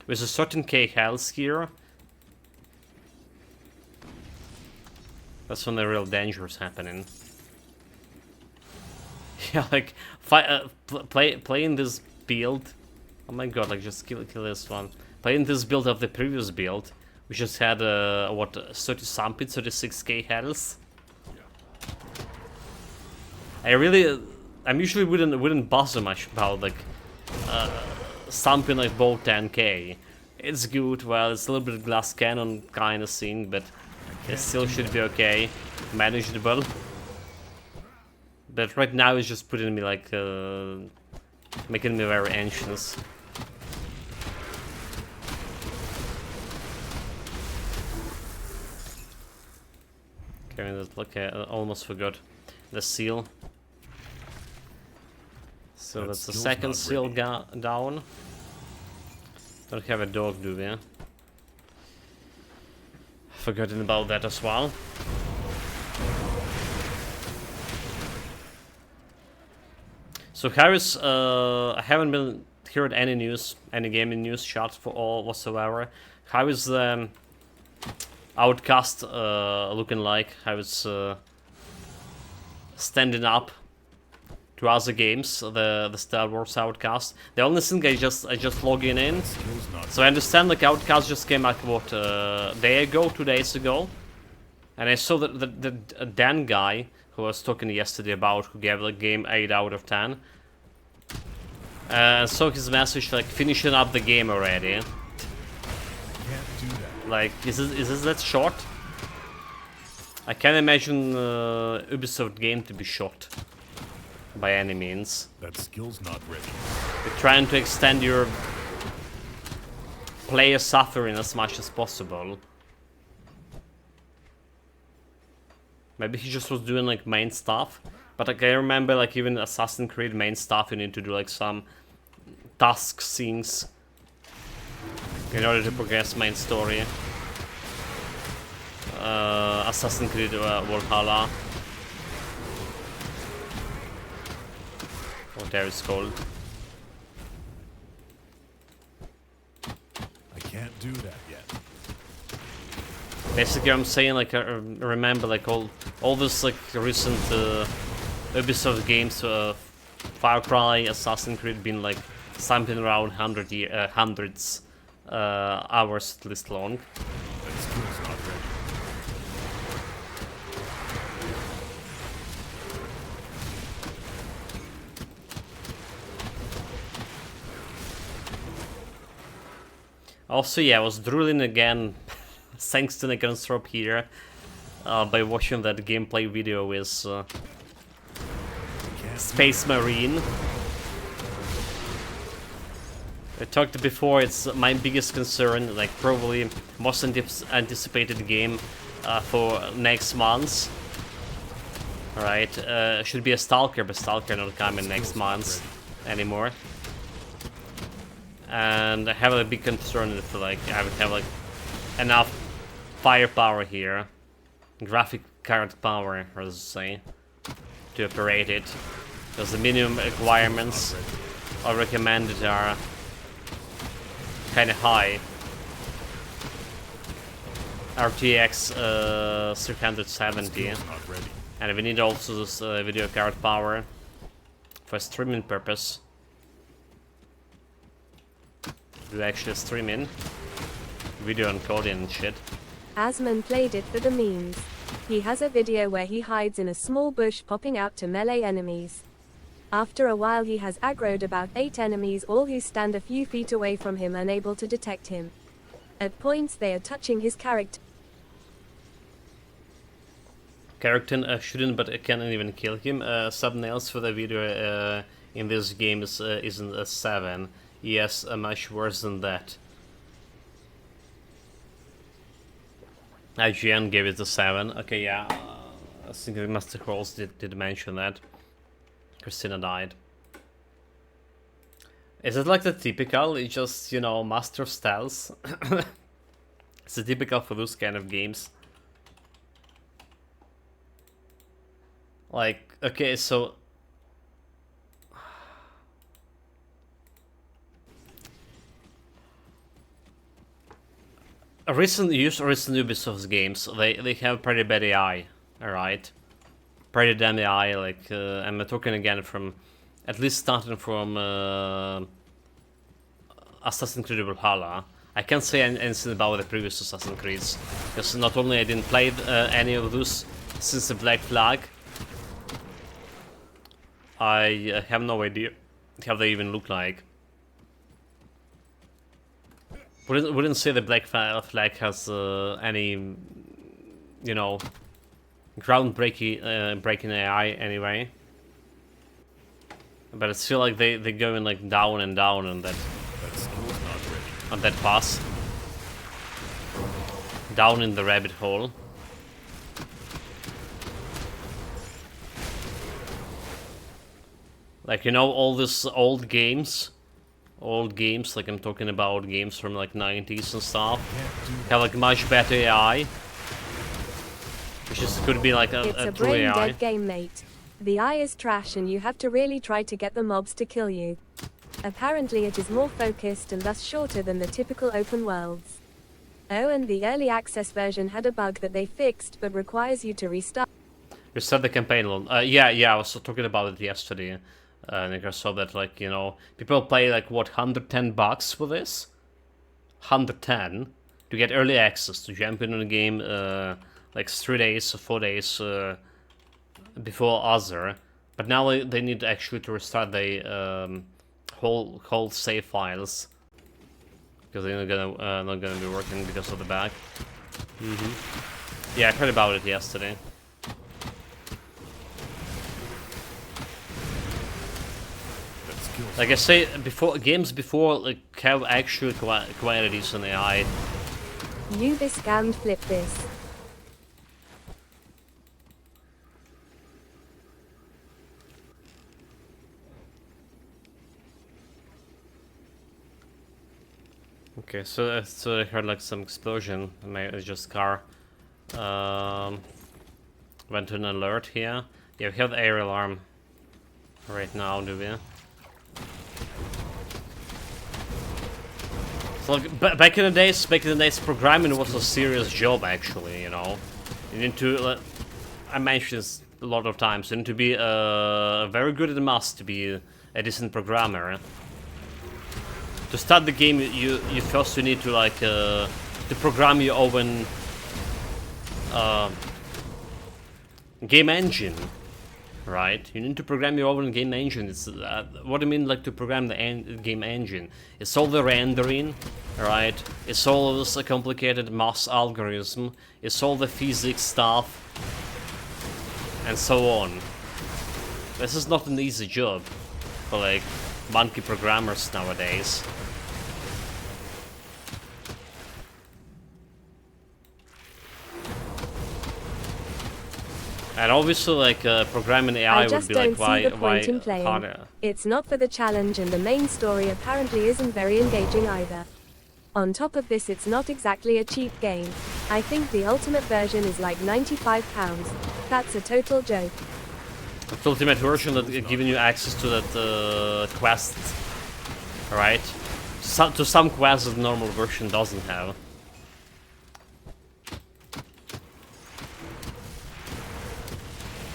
a certain K health here. That's when the real danger is happening. Yeah, like playing this build. Oh my god! Like just kill this one. Playing this build of the previous build, we just had what 30 something, 36k health. I'm usually wouldn't bother much about like something like both 10k. It's good. Well, it's a little bit glass cannon kind of thing, but it still should be okay, manageable. But right now it's just putting me like making me very anxious. Okay, I almost forgot the seal. So that's the second seal down. Don't have a dog, do we? Forgotten about that as well. So Harris, I haven't been heard any news, any gaming news shots for all whatsoever. How is Outcast looking like? How is standing up to other games? The Star Wars Outcast. The only thing I just logging in. So I understand like Outcast just came out what a day ago, 2 days ago, and I saw that the Dan guy who I was talking yesterday about, who gave the game 8 out of 10. Saw his message like finishing up the game already. Like, is this that short? I can't imagine Ubisoft game to be short by any means. That skill's not ready. You're trying to extend your player suffering as much as possible. Maybe he just was doing like main stuff, but like, I remember like even Assassin's Creed main stuff you need to do like some task scenes in order to progress main story. Assassin's Creed Valhalla, whatever it's called. I can't do that yet. Basically, I'm saying like I remember like all this like recent Ubisoft games, Far Cry, Assassin's Creed, been like something around hundreds hours at least long. That skill's not ready. Also, yeah, I was drooling again, thanks to Necronsrop here, by watching that gameplay video with Space Marine. I talked before, it's my biggest concern, like probably most anticipated game for next month. Alright, should be a Stalker, but Stalker not coming next month anymore. And I have a big concern if like I would have like enough firepower here, graphic card power, as I say, to operate it, because the minimum requirements or recommended are kind of high. RTX 370, and we need also this video card power for streaming purpose. Do actually streaming video encoding and shit. Asman played it for the memes. He has a video where he hides in a small bush popping out to melee enemies. After a while he has aggroed about 8 enemies, all who stand a few feet away from him, unable to detect him. At points they are touching his character. Character shouldn't, but I can't even kill him. Thumbnails for the video in this game isn't a 7. Yes, much worse than that. IGN gave it a 7. Okay, yeah. I think Master Rolls did mention that. Christina died. Is it like the typical? It's just, you know, Master of Stealth? It's a typical for those kind of games. Like, okay, so... recent Ubisoft games, they have pretty bad AI, alright? Pretty damn AI, like, I'm talking again from... at least starting from Assassin's Creed Valhalla. I can't say anything about the previous Assassin's Creed, because not only I didn't play any of those since the Black Flag, I have no idea how they even look like. Wouldn't say the Black Flag has any, you know, groundbreaking breaking AI anyway. But it's still like they're going like down and down on that pass. Down in the rabbit hole. Like, you know, all these old games, like I'm talking about games from like 90s and stuff, have like much better AI. Which just could be like It's a true AI. brain-dead game, mate. The eye is trash and you have to really try to get the mobs to kill you. Apparently it is more focused and thus shorter than the typical open worlds. Oh, and the early access version had a bug that they fixed but requires you to restart. Restart the campaign alone. Yeah, I was talking about it yesterday. And I saw that, like, you know, people pay like, what, $110 for this? 110 to get early access, to jump in on the game like 3 days or 4 days before other. But now they need actually to restart the whole save files, because they're not gonna be working because of the bug. Yeah, I heard about it yesterday. Like I say, games before like have actual qualities in AI. You this scammed flip this. Okay, so I heard like some explosion. Maybe it's just car. Went to an alert here. Yeah, we have the air alarm right now, do we? So like, back in the days, programming was a serious job. Actually, you know, you need to. I mentioned this a lot of times. You need to be very good at the math to be a decent programmer. To start the game, you first need to like to program your own game engine, right? You need to program your own game engine. It's what I mean, like to program the game engine. It's all the rendering, right? It's all this complicated math algorithm. It's all the physics stuff, and so on. This is not an easy job for like monkey programmers nowadays. And obviously, like programming AI would be like why harder. It's not for the challenge, and the main story apparently isn't very engaging either. On top of this, it's not exactly a cheap game. I think the ultimate version is like £95. That's a total joke. The ultimate version that giving you access to that quest, right? To some quests that the normal version doesn't have.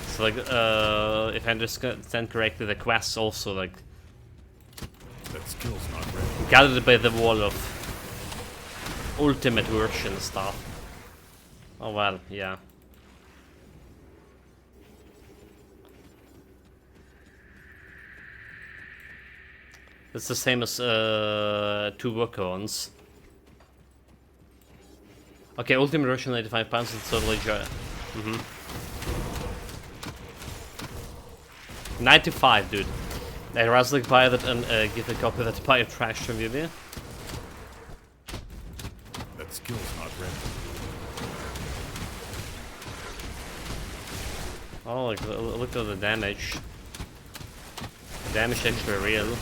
So like, if I understand correctly, the quests also like That skill's not ready. gathered by the wall of ultimate version stuff. Oh well, yeah. It's the same as 2 Wukons. Okay, ultimate version £95 is totally 95, dude. I'd rather buy that and give a copy that buy a trash review. That skill's not ready. Oh, look at the damage. The damage is actually real.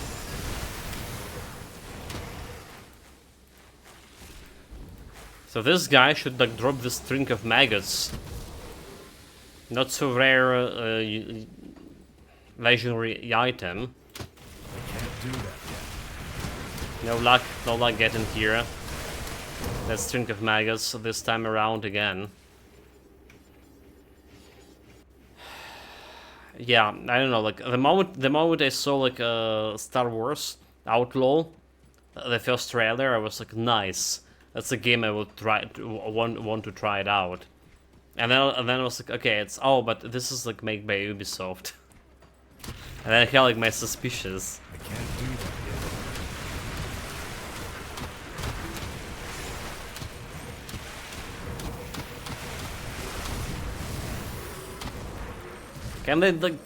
So this guy should like drop this string of maggots. Not so rare legendary item. I can't do that yet. No luck getting here. That string of maggots this time around again. Yeah, I don't know. Like the moment I saw like Star Wars Outlaw, the first trailer, I was like, nice. That's a game I would want to try it out. And then I was like, okay, it's but this is like made by Ubisoft. And then I had like my suspicions. I can't do that yet. Can they like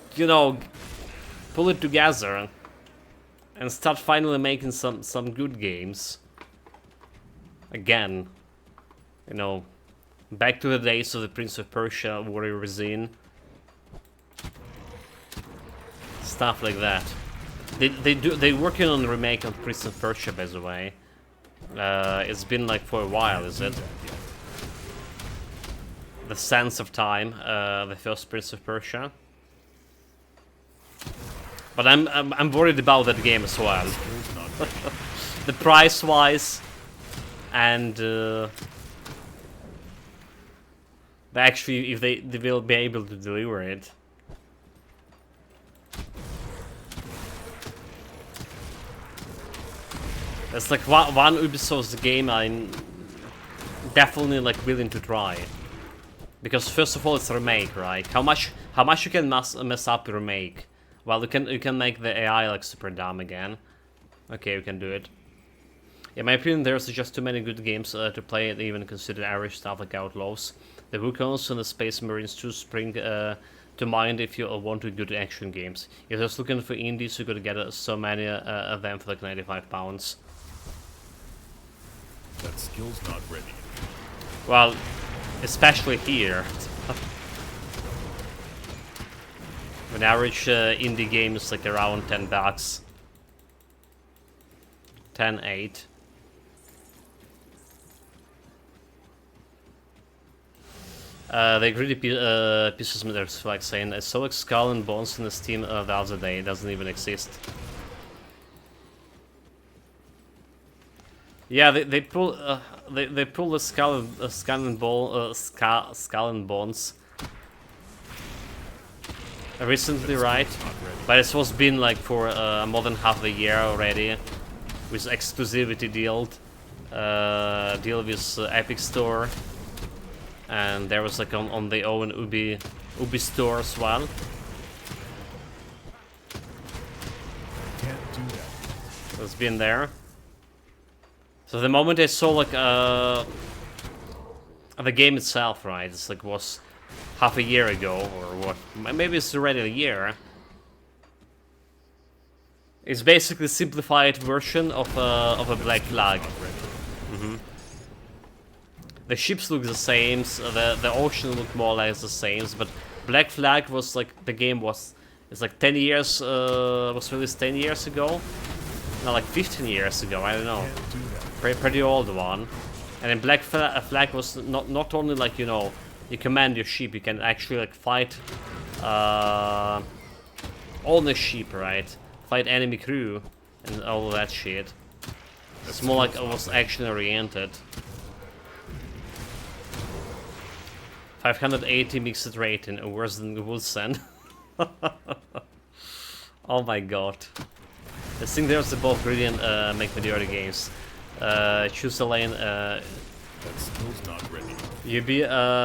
pull it together and start finally making some good games? Again, back to the days of the Prince of Persia, Warrior Within, stuff like that. They're working on the remake of Prince of Persia, by the way. It's been like for a while, is it? The Sands of Time, the first Prince of Persia. But I'm worried about that game as well. The price-wise, and actually, if they will be able to deliver it. That's like one Ubisoft's game I'm definitely like willing to try. Because first of all, it's a remake, right? How much you can mess up a remake? Well, you can make the AI like super dumb again. Okay, you can do it. In my opinion, there's just too many good games to play and even consider average stuff like Outlaws. The Wookons and the Space Marines too spring to mind if you want to good action games. If you're just looking for indies, you could get so many of them for like £95. That skill's not ready. Well, especially here. An average indie game is like around $10. 10.8. The greedy pieces matters like saying I saw like Skull and Bones in the Steam the other day. It doesn't even exist. Yeah, they pull the Skull and Bones recently, right? But it was been like for more than half a year already, with exclusivity deal with Epic Store, and there was like on the own Ubi store as well. Can't do that. It's been there. So the moment I saw like the game itself, right? It's like was half a year ago or what? Maybe it's already a year. It's basically a simplified version of a Black Flag. The ships look the same, the ocean looked more or less the same, but Black Flag was like it's like 10 years was released 10 years ago. No, like 15 years ago, I don't know. Pretty old one. And then Black Flag was not only like, you command your ship, you can actually like fight on the ship, right? Fight enemy crew and all that shit. It's more like it was action oriented. 580 mixed rating, worse than Wolfsen. Oh my god. I think there's both brilliant make mediocre games. Choose a lane. That skill's not ready.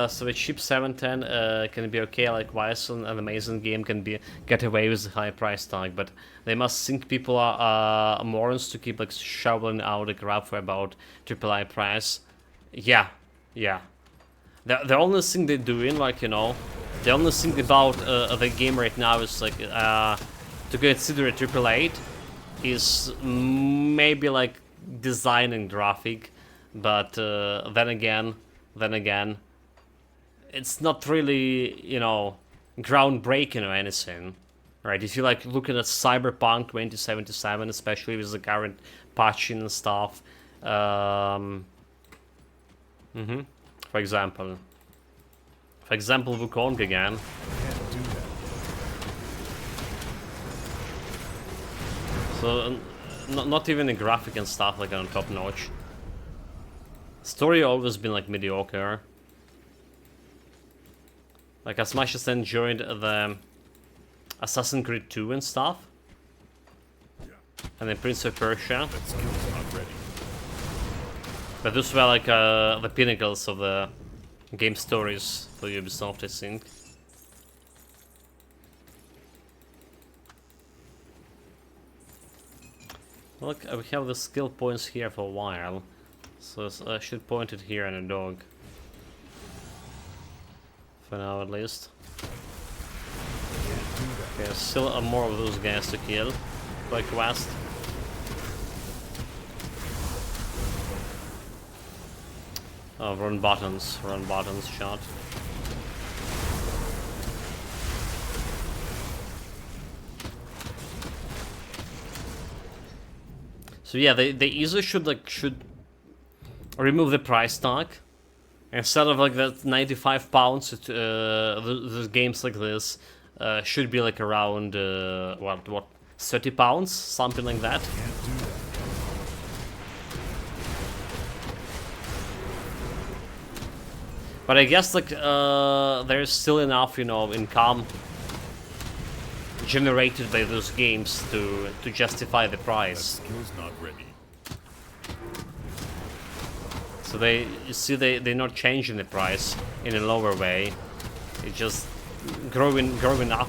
So a cheap 710 can be okay, likewise an amazing game can get away with a high price tag, but they must think people are morons to keep like shoveling out a crap for about AAA price. Yeah. The only thing they're doing, like, The only thing about the game right now is like to consider it AAA is maybe like design and graphic, but then again, it's not really, you know, groundbreaking or anything, right? If you like looking at Cyberpunk 2077, especially with the current patching and stuff, for example, Wukong again. Can't do that. So not even the graphic and stuff like on top notch. Story always been like mediocre. Like as much as I enjoyed the Assassin's Creed 2 and stuff, and then Prince of Persia, That skill's not ready. but those were like the pinnacles of the game stories for Ubisoft, I think. Look, we have the skill points here for a while, so I should point it here on a dog. For now, at least. Okay, still more of those guys to kill by quest. Oh, run buttons shot. So yeah, they either should remove the price tag. Instead of like that £95, the games like this should be like around what £30, something like that. Can't do that. But I guess like there's still enough, you know, income generated by those games to justify the That price. skill's not ready. So they're not changing the price in a lower way. It's just growing up.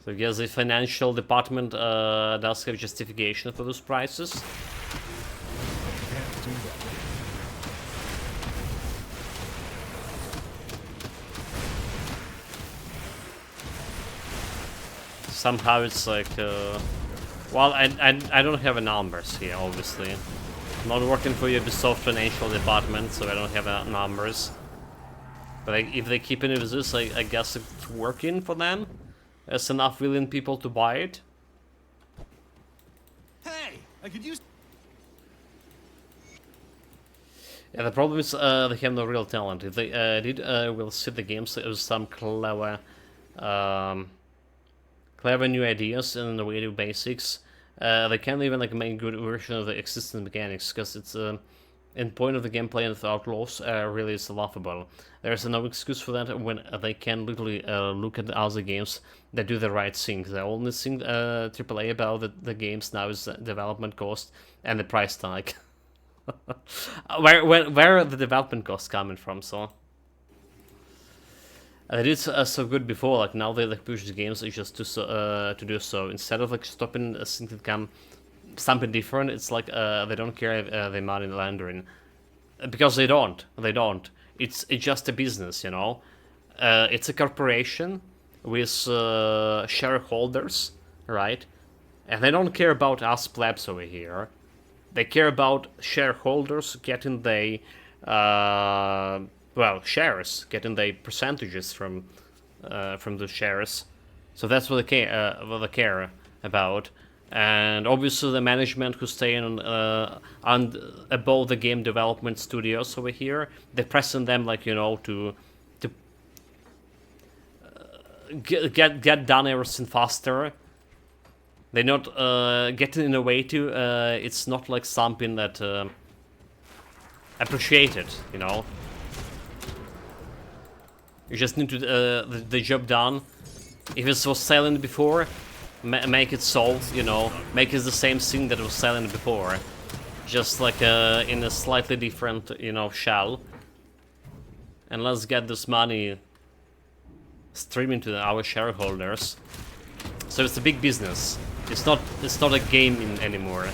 So I guess the financial department does have justification for those prices. Can't do that. Somehow it's like, well, I don't have numbers here, obviously. I'm not working for Ubisoft financial department, so I don't have numbers. But if they keep it with this, I guess it's working for them. There's enough willing people to buy it. Hey, I could use. Yeah, the problem is they have no real talent. If they will sit the games with some clever new ideas and innovative basics. They can't even like make a good version of the existing mechanics, because it's in point of the gameplay and the Outlaws really is laughable. There's no excuse for that when they can literally look at the other games that do the right thing. The only thing AAA about the games now is the development cost and the price tag. where are the development costs coming from? So they did so good before. Like now they like push the games just to do so instead of like stopping a thing to come something different. It's like they don't care the money laundering, because they don't. It's just a business, you know. It's a corporation with shareholders, right? And they don't care about us plebs over here. They care about shareholders getting their shares, getting their percentages from the shares. So that's what they care about. And obviously the management who's staying on above the game development studios over here, they're pressing them, like, you know, to get done everything faster. They're not getting in a way to. It's not like something that appreciated, you know. You just need to the job done. If it was silent before, make it so, you know, make it the same thing that was silent before, just like in a slightly different, you know, shell. And let's get this money streaming to our shareholders. So it's a big business. It's not a game anymore.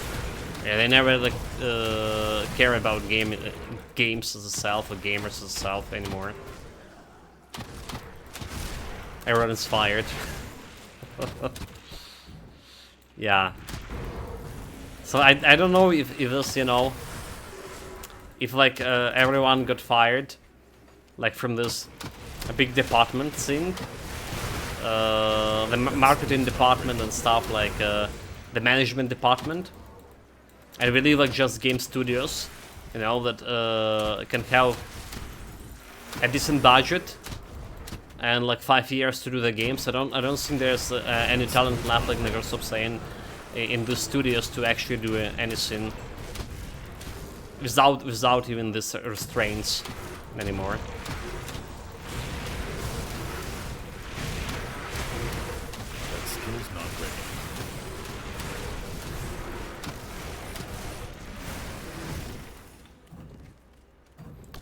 Yeah, they never like care about games as itself or gamers as itself anymore. Everyone is fired. Yeah. So I don't know if this, you know, if like everyone got fired, like from this big department thing, the marketing department and stuff, like the management department. I believe like just game studios, you know, that can have a decent budget and like 5 years to do the games. I don't think there's any talent left, like Microsoft saying, in the studios to actually do anything without even these restraints anymore. That skill's not ready.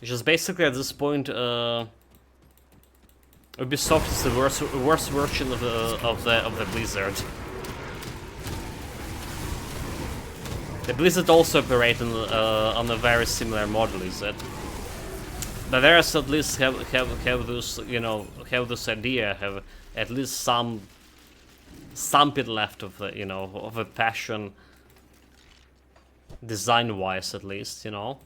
It's just basically at this point, Ubisoft is the worst version of the Blizzard. The Blizzard also operate on a very similar model, is it? But there's at least have this, you know, have this idea, have at least some bit left of the, you know, of a passion, design-wise at least, you know.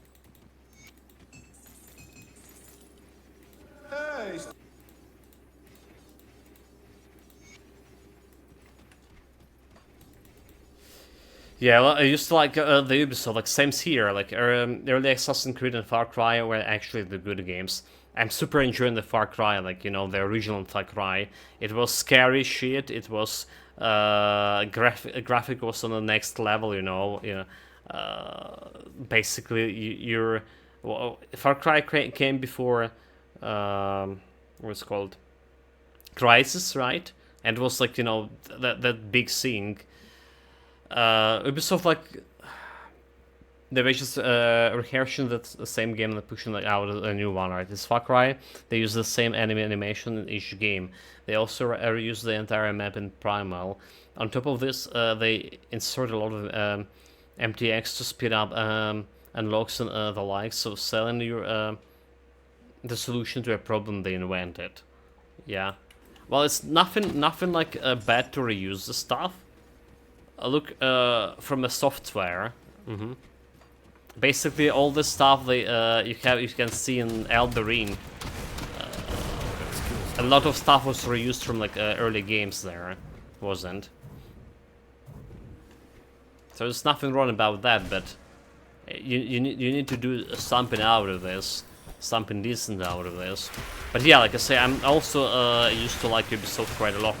Yeah, well, I used to like the Ubisoft, like same here, like early Assassin's Creed and Far Cry were actually the good games. I'm super enjoying the Far Cry, like, you know, the original Far Cry. It was scary shit, it was, graphic was on the next level, you know, basically you're, well, Far Cry came before, what's it called, Crysis, right? And it was like, you know, that big thing. Ubisoft, like, they were just rehearsing that same game and pushing like out a new one, right? It's Far Cry. They use the same enemy animation in each game. They also reuse the entire map in Primal. On top of this, they insert a lot of MTX to speed up unlocks and the likes, so selling you the solution to a problem they invented. Yeah. Well, it's nothing like bad to reuse the stuff. Look from the software. Basically, all the stuff they you can see in Elden Ring. A lot of stuff was reused from like early games. There wasn't. So there's nothing wrong about that, but you need to do something out of this, something decent out of this. But yeah, like I say, I'm also used to like Ubisoft quite a lot.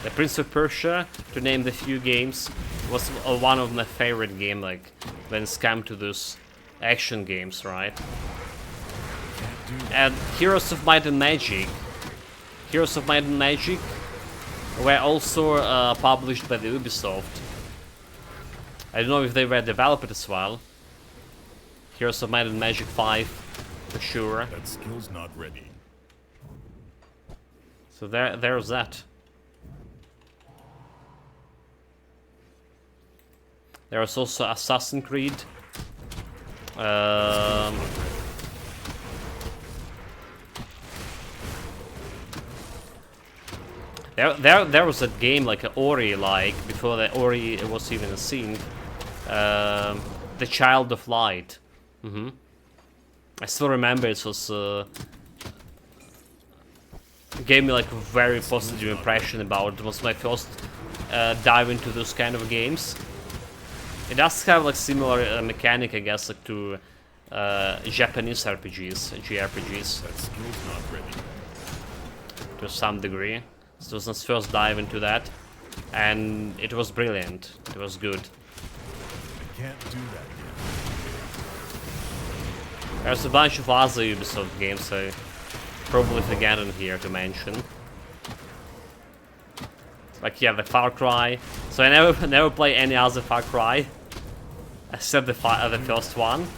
The Prince of Persia, to name the few games, was one of my favorite game, like, when it's come to those action games, right? And Heroes of Might and Magic. Heroes of Might and Magic were also published by the Ubisoft. I don't know if they were developed as well. Heroes of Might and Magic 5, for sure. That skill's not ready. So there's that. There was also Assassin's Creed. There was a game like Ori, like before the Ori was even a thing. The Child of Light. I still remember it was gave me like a very positive impression about it. It was my first dive into those kind of games. It does have like similar mechanic, I guess, like to Japanese RPGs, JRPGs. That skill's not ready. To some degree. So it was my first dive into that, and it was brilliant. It was good. I can't do that yet. There's a bunch of other Ubisoft games I probably forgotten here to mention. Like, yeah, the Far Cry. So I never play any other Far Cry except the first one.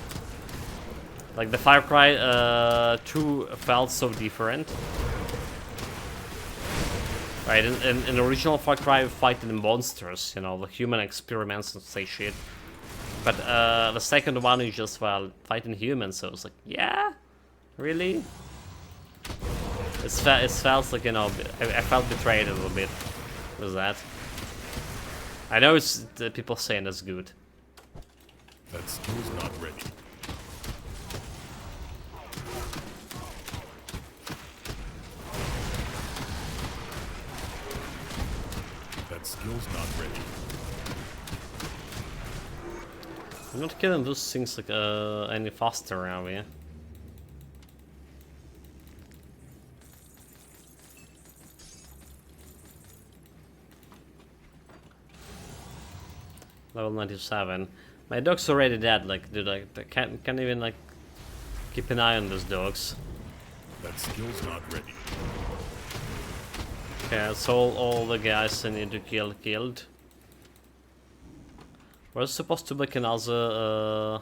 Like the Far Cry 2 felt so different. Right, in the original Far Cry, we fight the monsters, you know, the human experiments and say shit. But the second one is just, well, fighting humans, so it's like, yeah? Really? It felt like, you know, I felt betrayed a little bit with that. I know it's the people saying it's good. That skill's not ready. That skill's not ready. I'm not killing those things like any faster, are we? Level 97. My dog's already dead. Like, dude, I can't even like keep an eye on those dogs. That skill's not ready. Okay, so all the guys I need to kill killed. We're supposed to make another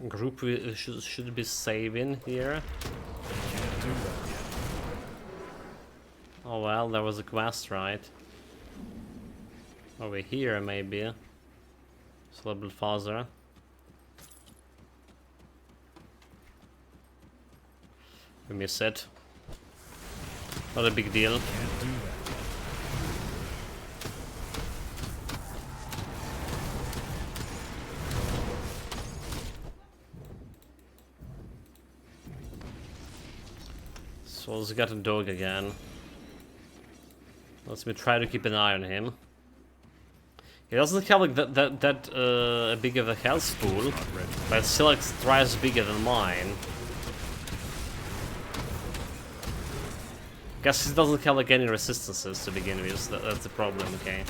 group we should be saving here. Can't do that yet. Oh well, there was a quest, right? Over here, maybe. It's a little bit farther. We miss it. Not a big deal. Can't do that yet. So let's get a dog again. Let's me try to keep an eye on him. He doesn't have like that big of a health pool, but it's still like thrice bigger than mine. Guess he doesn't have like any resistances to begin with. That's the problem. Okay.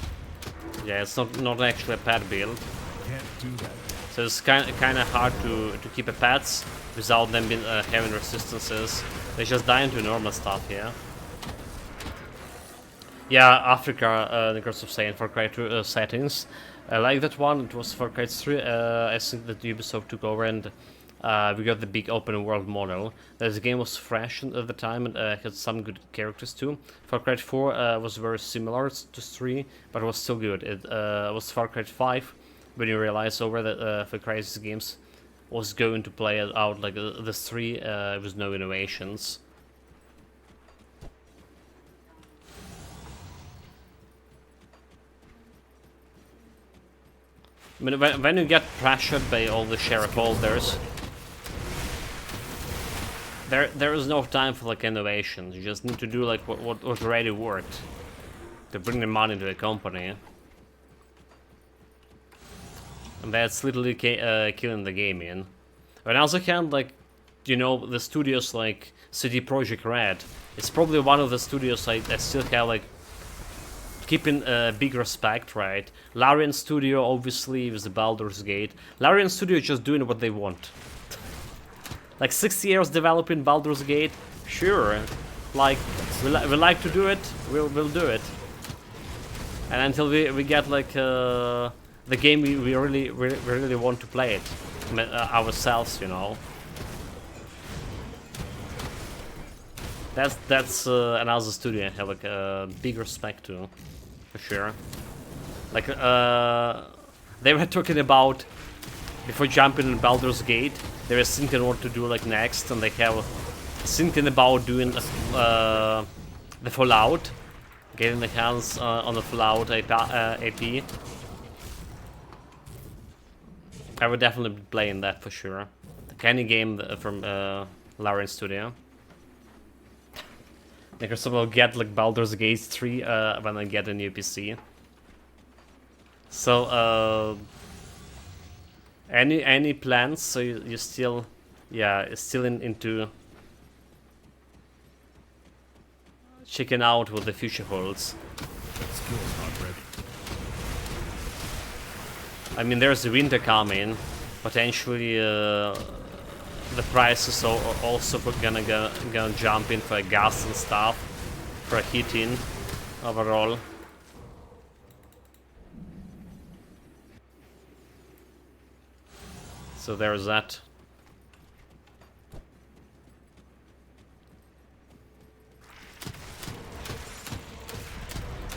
Yeah, it's not actually a pet build, Can't do that yet. so it's kind of hard to keep a pets without them being having resistances. They just die into normal stuff. Yeah. Yeah, Africa, Necros of saying Far Cry 2 settings. I like that one. It was Far Cry 3. I think that Ubisoft took over and we got the big open world model. The game was fresh at the time and had some good characters too. Far Cry 4 was very similar to 3, but it was still good. It was Far Cry 5 when you realize over that Far Cry's games was going to play it out like the 3 with no innovations. I mean, when you get pressured by all the sheriff holders, there is no time for like innovations. You just need to do like what already worked to bring the money to the company, and that's literally killing the game. In, on the other hand, like, you know, the studios like CD Projekt Red, it's probably one of the studios I still have like keeping big respect, right? Larian Studio, obviously, with the Baldur's Gate. Larian Studio is just doing what they want. Like 6 years developing Baldur's Gate, sure. Like, we like to do it, we'll do it. And until we get like the game we really want to play it ourselves, you know. That's another studio I have like big respect to. For sure. Like, they were talking about, before jumping in Baldur's Gate, they were thinking what to do like next, and they have thinking about doing the Fallout, getting the hands on the Fallout AP. I would definitely be playing that for sure. Like any game from Larian Studio. I can somehow get like Baldur's Gate 3 when I get a new PC. So any plans? So you still, yeah, still into checking out what the future holds. That skill's not ready. I mean, there's the winter coming. Potentially, the prices are also gonna jump in for gas and stuff, for heating overall. So there's that.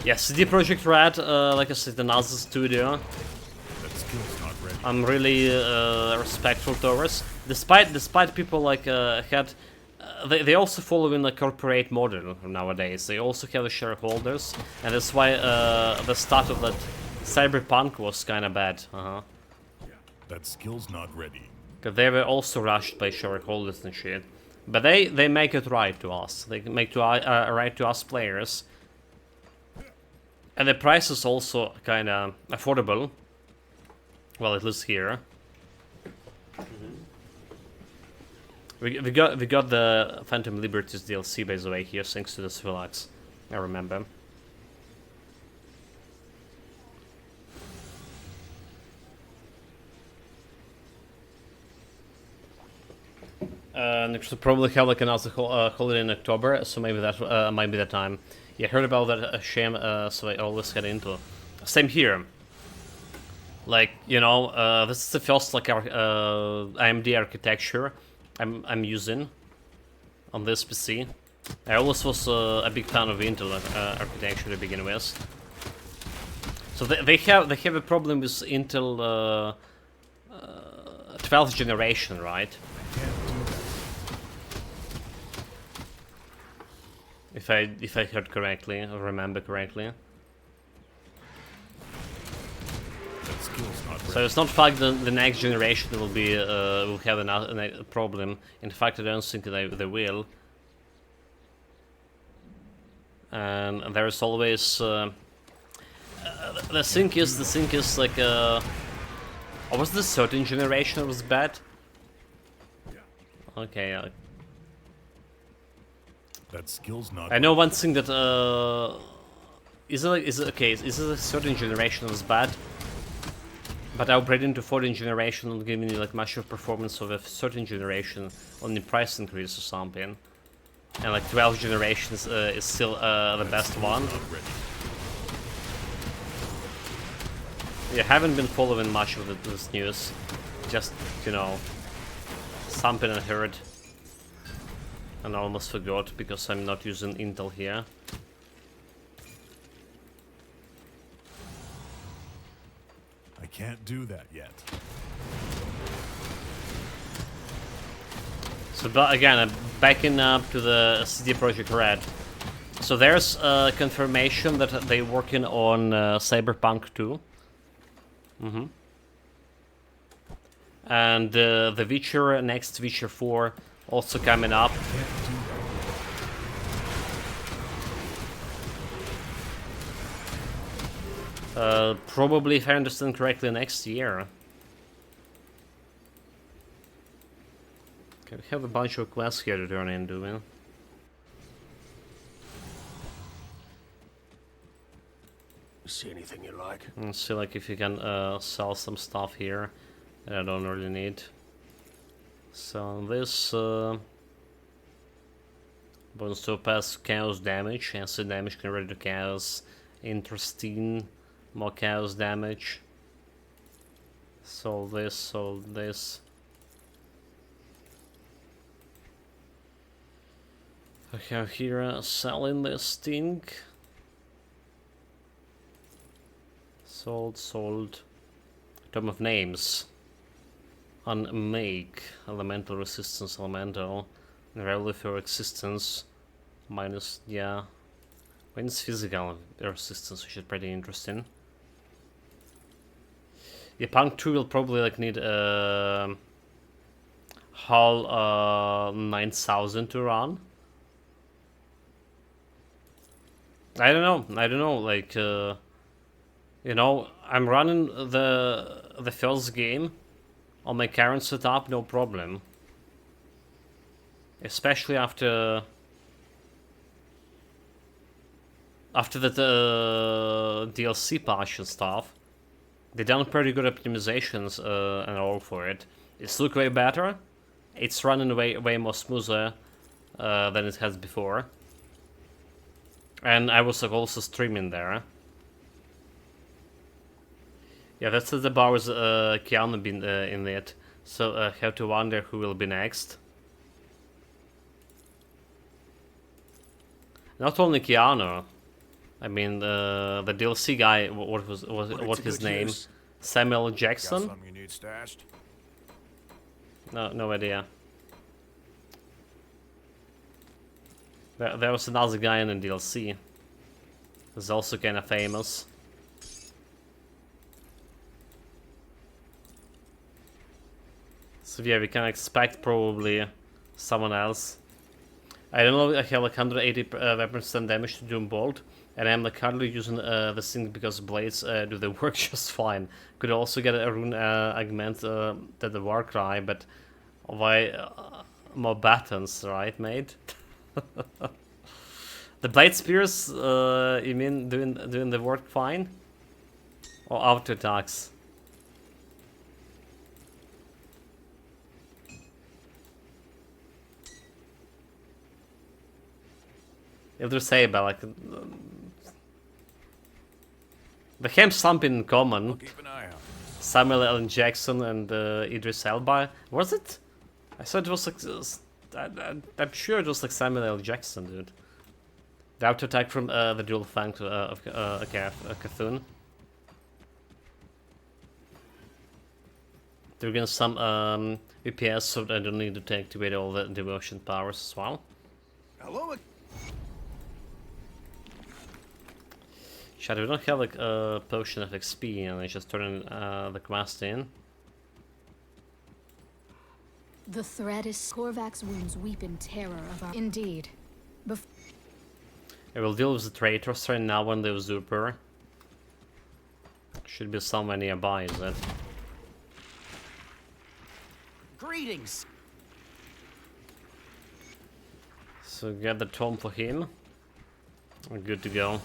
Yes, CD Projekt Red, like I said, another studio. That I'm really respectful towards. Despite people like had, they also follow in a corporate model nowadays. They also have shareholders, and that's why the start of that Cyberpunk was kind of bad. That skill's not ready. Because they were also rushed by shareholders and shit. But they make it right to us. They make to right to us players. And the price is also kind of affordable. Well, at least here. We got the Phantom Liberties DLC, by the way, here, thanks to the Swillax. I remember. And we should probably have like another holiday in October, so maybe that might be the time. Yeah, I heard about that shame, so I always head into. Same here. Like, you know, this is the first like AMD architecture I'm using on this PC. I always was a big fan of Intel architecture to begin with. So they have a problem with Intel 12th generation, right? If I heard correctly, or remember correctly. That skill's not ready. So it's not fact that the next generation will be will have a problem. In fact, I don't think they will. And there is always the thing is like was the certain generation was bad? Okay. That skill's not I know one thing that is it a certain generation was bad, but upgrading to 14th generation will give me like much of performance of a certain generation, only price increase or something, and like 12th generation is still the best one. not ready. Yeah, haven't been following much of this news, just, you know, something I heard. And I almost forgot because I'm not using Intel here. I can't do that yet. So, but again, backing up to the CD Projekt Red. So there's confirmation that they're working on Cyberpunk 2. And the Witcher, next Witcher 4 also coming up. Probably, if I understand correctly, next year. Okay, we have a bunch of quests here to turn in, do we? See anything you like? Let's see, like, if you can sell some stuff here that I don't really need. So this bonus to pass chaos damage, acid damage converted to chaos, interesting, more chaos damage. So this. I have here selling this thing. Sold. Tome of Names. Unmake. Elemental resistance, elemental. Rarely for existence. Minus, yeah. When it's physical resistance, which is pretty interesting. Yeah, Punk 2 will probably like need HAL 9000 to run. I don't know, like, you know, I'm running the first game on my current setup, no problem. Especially after the DLC patch and stuff. They done pretty good optimizations and all for it. It's look way better. It's running way more smoother than it has before. And I was like, also streaming there. Yeah, that's the bar with Keanu been in it. So I have to wonder who will be next. Not only Keanu. I mean, the DLC guy. What his name? Samuel Got Jackson? something you need stashed? No idea. There was another guy in the DLC. He's also kind of famous. So yeah, we can expect probably someone else. I don't know, I have like 180 weapons and damage to Doom Bolt, and I'm like hardly using this thing because blades do the work just fine. Could also get a rune augment that the Warcry, but why more buttons, right, mate? The blade spears, you mean doing the work fine, or auto attacks? Elder Saber, like they have something in common. Keep an eye out. Samuel L. Jackson and Idris Elba. Was it? I thought it was like I'm sure it was like Samuel L. Jackson, dude. The auto attack from the dual fang of Cthulhu. They're getting some VPS, so I don't need to activate all the devotion powers as well. Hello. Chat, we don't have like a potion of XP, and I just turn the quest in. The threat is Korvax's wounds weep in terror of our... Indeed. I will deal with the traitors right now and the usurper. Should be somewhere nearby, is it? Greetings. So get the tome for him. We're good to go.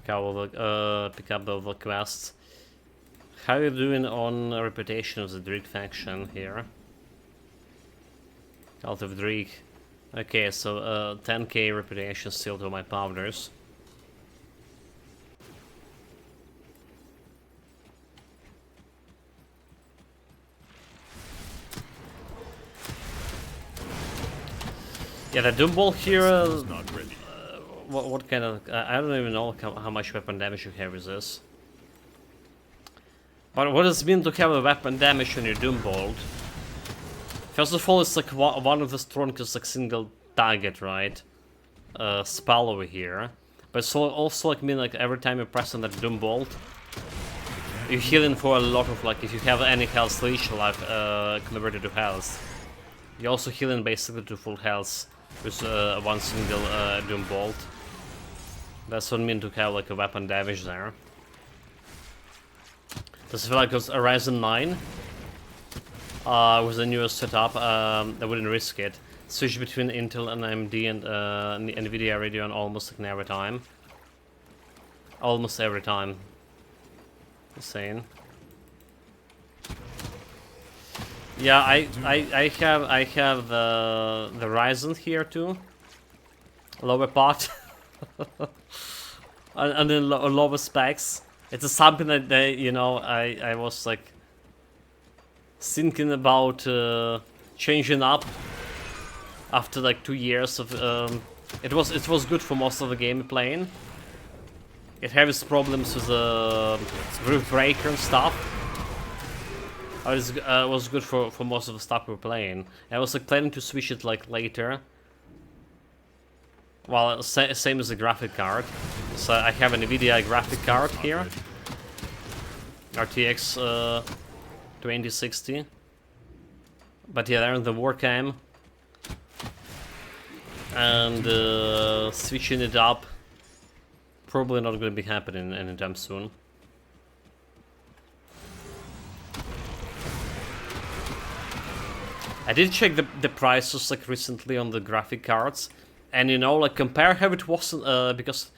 Pick up all the quests. How are you doing on reputation of the Dreek faction here? Cult of Dreek. Okay, so 10k reputation still to my powders. Yeah, the Doom Ball here. What kind of? I don't even know how much weapon damage you have with this. But what does it mean to have a weapon damage on your Doom Bolt? First of all, it's like one of the strongest like single target, right? Spell over here. But it's also like mean like every time you press on that Doom Bolt, you're healing for a lot of like if you have any health leech life converted to health. You're also healing basically to full health with one single Doom Bolt. That's what I mean to have like a weapon damage there. Does it feel like it was Horizon 9? With the newest setup, I wouldn't risk it. Switch between Intel and AMD and Nvidia Radeon almost like every time. Almost every time. Insane. Yeah, I have the Ryzen here too. Lower part. and then lower specs. It's something that you know I was like thinking about changing up after like 2 years of it was good for most of the game playing. It had its problems with the Groove Breaker and stuff. It was good for most of the stuff we were playing. I was like planning to switch it like later. Well, same as the graphic card. So I have an Nvidia graphic card here. RTX 2060. But yeah, they're the Warcam. And switching it up probably not going to be happening anytime soon. I did check the prices like recently on the graphic cards, and you know, like compare how it was because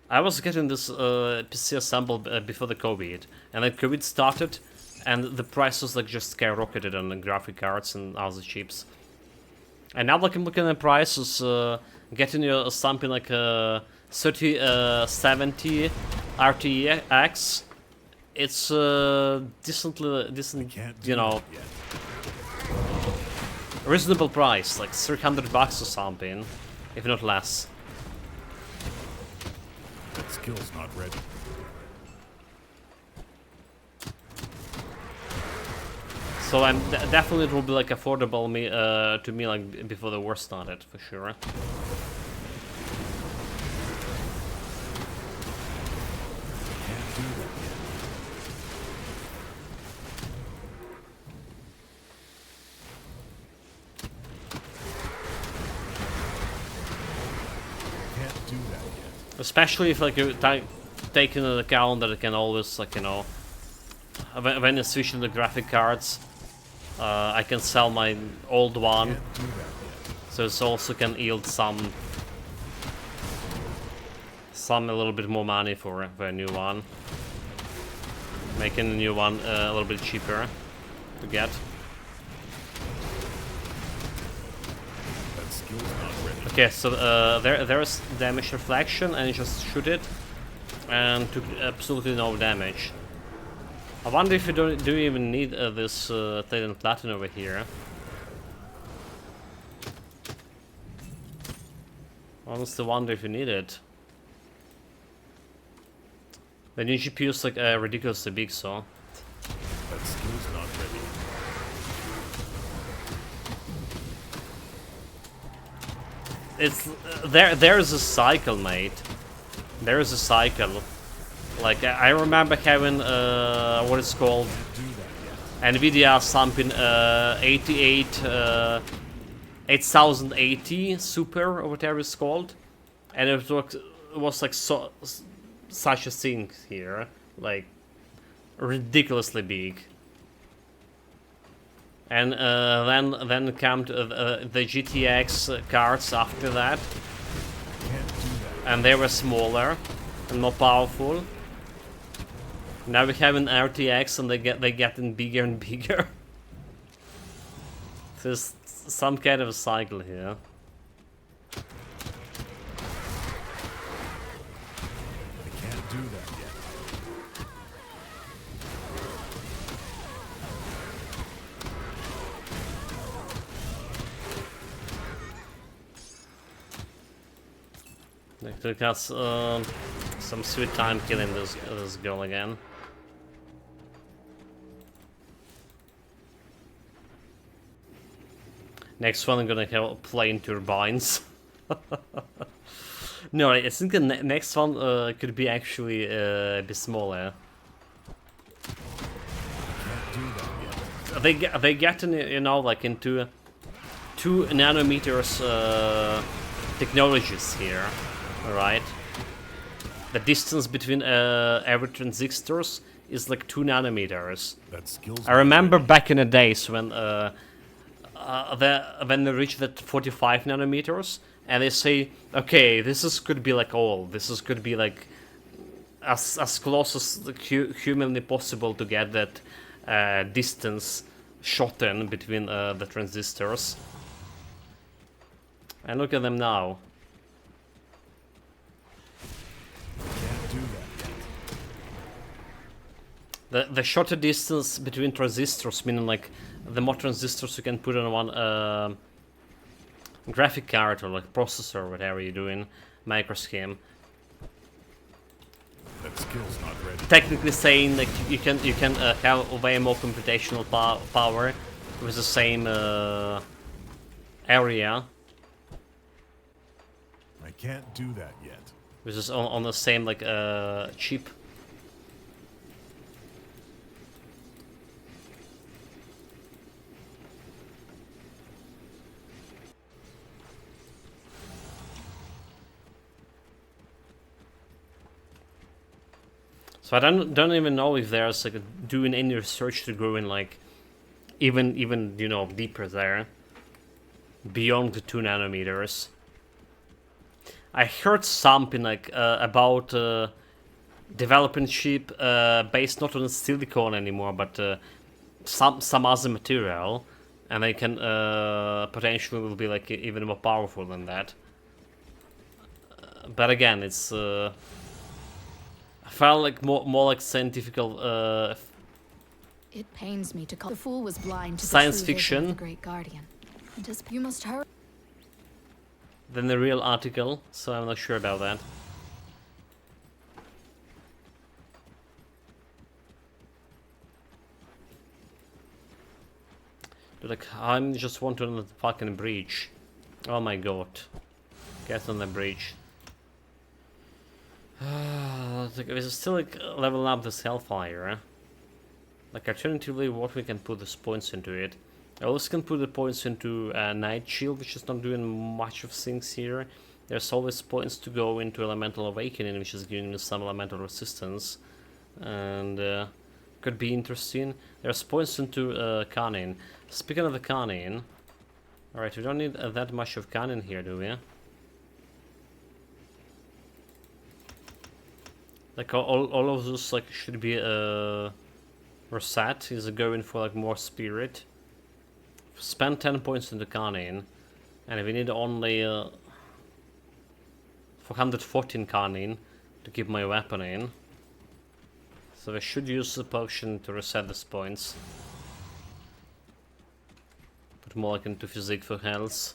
I was getting this PC assembled before the COVID, and then COVID started, and the prices like just skyrocketed on the graphic cards and other chips. And now like I'm looking at prices, getting you something like a 3070 RTX, it's decent, you know. Reasonable price, like $300 or something, if not less. That skill's not ready. So definitely it will be like affordable to me like before the war started for sure. Can't do that yet. Can't do that yet. Especially if like you take into account that it can always like, you know, when you switch to the graphic cards, I can sell my old one, Can't do that yet. so it also can yield some a little bit more money for a new one, making the new one a little bit cheaper to get. That skill's not ready. Okay, so there's damage reflection, and you just shoot it, and took absolutely no damage. I wonder if you do you even need this Titan Platinum over here. Honestly, wonder if you need it. The new GPU is like ridiculously big, so. That skill's not ready. It's there's a cycle, mate. There is a cycle. Like I remember having what it's called, Do that yet. Nvidia something 8080 Super or whatever it's called, and it was like such a thing here, like ridiculously big. And then came to, the GTX cards after that, Can't do that. and they were smaller and more powerful. Now we have an RTX, and they getting bigger and bigger. There's some kind of a cycle here. I can't do that yet. Like took us some sweet time killing this girl again. Next one I'm gonna have plane turbines. No, I think the next one could be actually a bit smaller. Can't do that yet. They get in, you know, like into 2 nanometers technologies here, right? The distance between every transistors is like 2 nanometers. That skill's I not remember ready. back in the days when when they reach that 45 nanometers, and they say, okay, could be like all. Could be like as close as humanly possible to get that distance shortened between the transistors. And look at them now. Can't do that yet. The shorter distance between transistors, meaning like the more transistors you can put on one graphic card or like processor or whatever you're doing, microscheme. That skill's not ready. Technically saying like you can have way more computational power with the same area, I can't do that yet. which is on the same like chip. So I don't even know if there's like doing any research to go in like even you know deeper there, beyond the 2 nanometers. I heard something like about developing chip based not on silicon anymore, but some other material, and they can potentially will be like even more powerful than that. But again, it's I felt like more like scientific It pains me to call. The fool was blind to Science the true vision of fiction. the Great Guardian. You must hurry. than the real article, so I'm not sure about that. But like, I'm just want to on the fucking bridge. Oh my god. Get on the bridge. Like, we're still like leveling up this Hellfire. Like, alternatively, what we can put these points into it. I also can put the points into Night Shield, which is not doing much of things here. There's always points to go into Elemental Awakening, which is giving me some elemental resistance. And could be interesting. There's points into Canning. Speaking of the Canning... Alright, we don't need that much of Canning here, do we? Like, all of those like should be reset. Is going for like more spirit. Spend 10 points into Canning, and we need only 414 Canning to keep my weapon in. So I should use the potion to reset these points. Put more like into physique for health.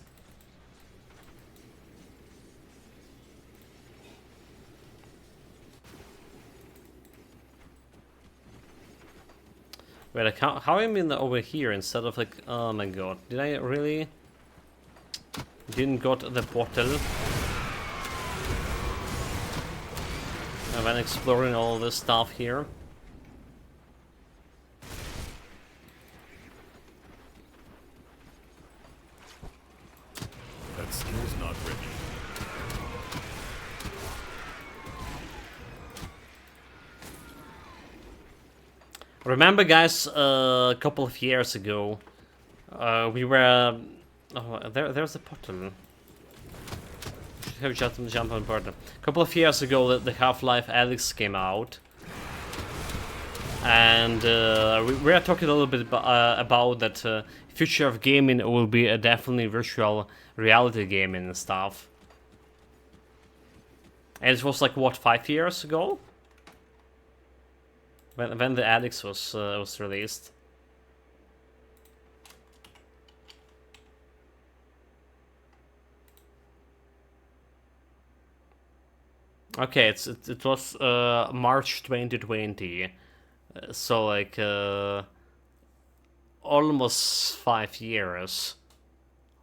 Wait, like, how am I over here instead of like... Oh my god, did I really... Didn't got the portal? I've been exploring all this stuff here. That skill's not ready. Remember, guys, a couple of years ago, we were... oh, there's a portal. Should have just jump on portal. A couple of years ago, the Half-Life Alyx came out. And we are talking a little bit about that future of gaming will be a definitely virtual reality gaming and stuff. And it was like, what, 5 years ago? When the Alyx was released. Okay, it was March 2020, so like almost 5 years.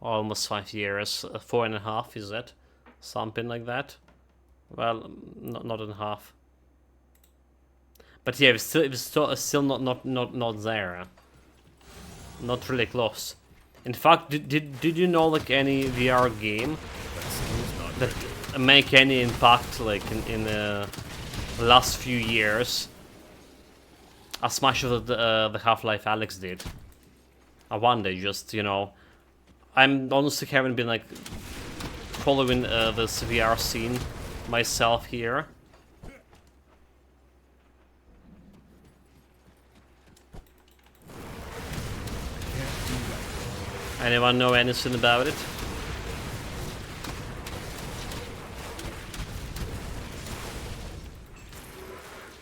Almost 5 years, 4.5 is it? Something like that. Well, not in half. But yeah, it's still not there. Not really close. In fact, did you know like any VR game that make any impact like in the last few years as much as the Half-Life Alyx did? I wonder, just, you know, I'm honestly haven't been like following this VR scene myself here. Anyone know anything about it?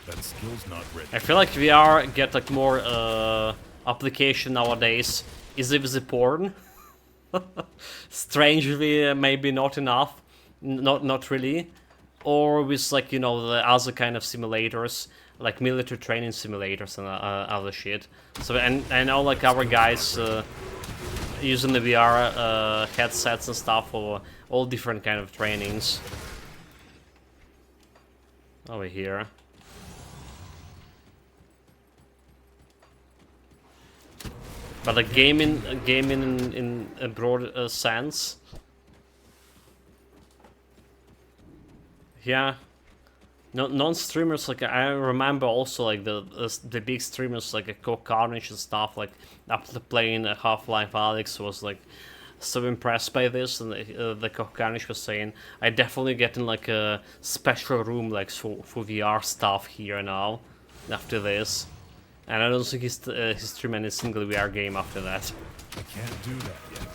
That skill's not ready. I feel like VR get like more application nowadays. Is it the porn? Strangely, maybe not enough. Not really. Or with like, you know, the other kind of simulators, like military training simulators and other shit. So, and I know like our guys using the VR headsets and stuff for all different kind of trainings. Over here. But like gaming in a broad sense. Yeah. Non-streamers, like I remember also like the big streamers like Coke Carnage and stuff, like after playing Half-Life Alyx was like so impressed by this, and the Coke Carnage was saying, I definitely getting like a special room like for VR stuff here now after this, and I don't think he's streamed any single VR game after that. I can't do that yet.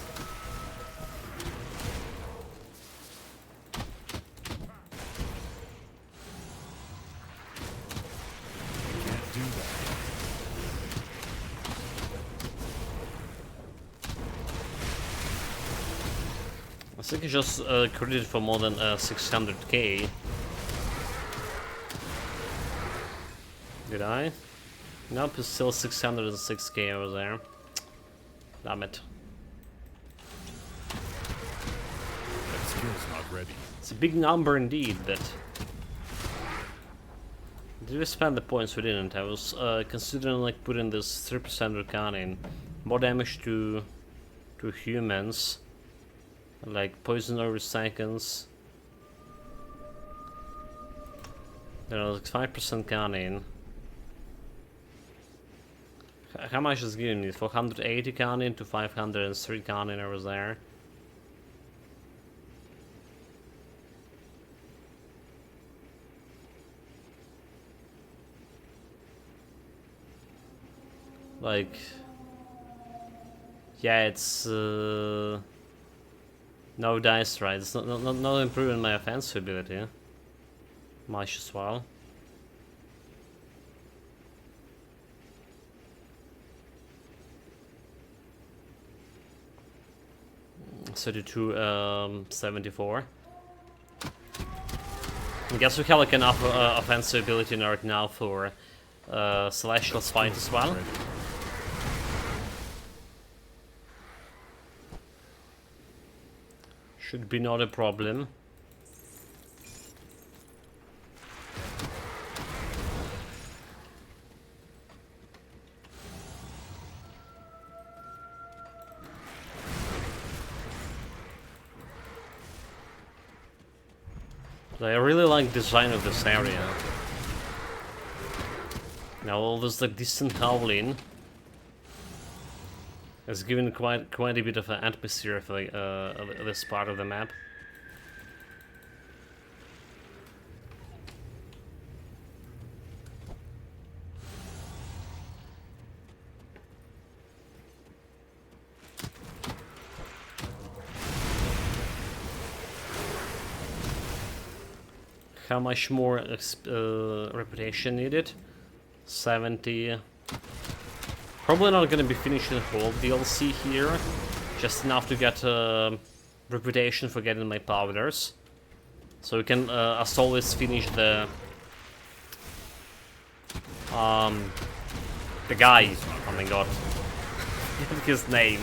I think he just credited for more than 600k. Did I? Nope, it's still 606k over there. Damn it. That skill's not ready. It's a big number indeed, but... Did we spend the points? We didn't. I was considering like putting this 3% Arcana in. More damage to humans. Like poison over seconds. There was like 5% Arcane. How much is giving me? 480 Arcane to 503 Arcane over there. Like, yeah, it's no dice, right? It's not improving my offensive ability much as well. So to 274. I guess we have like enough offensive ability in right now for Celestial's fight as well. Ready. Should be not a problem. I really like the design of this area. Now all this like distant howling has given quite a bit of an atmosphere for this part of the map. How much more reputation needed? 70. Probably not gonna be finishing the whole DLC here. Just enough to get reputation for getting my powders. So we can, as always, finish the guy. Oh my god, his name.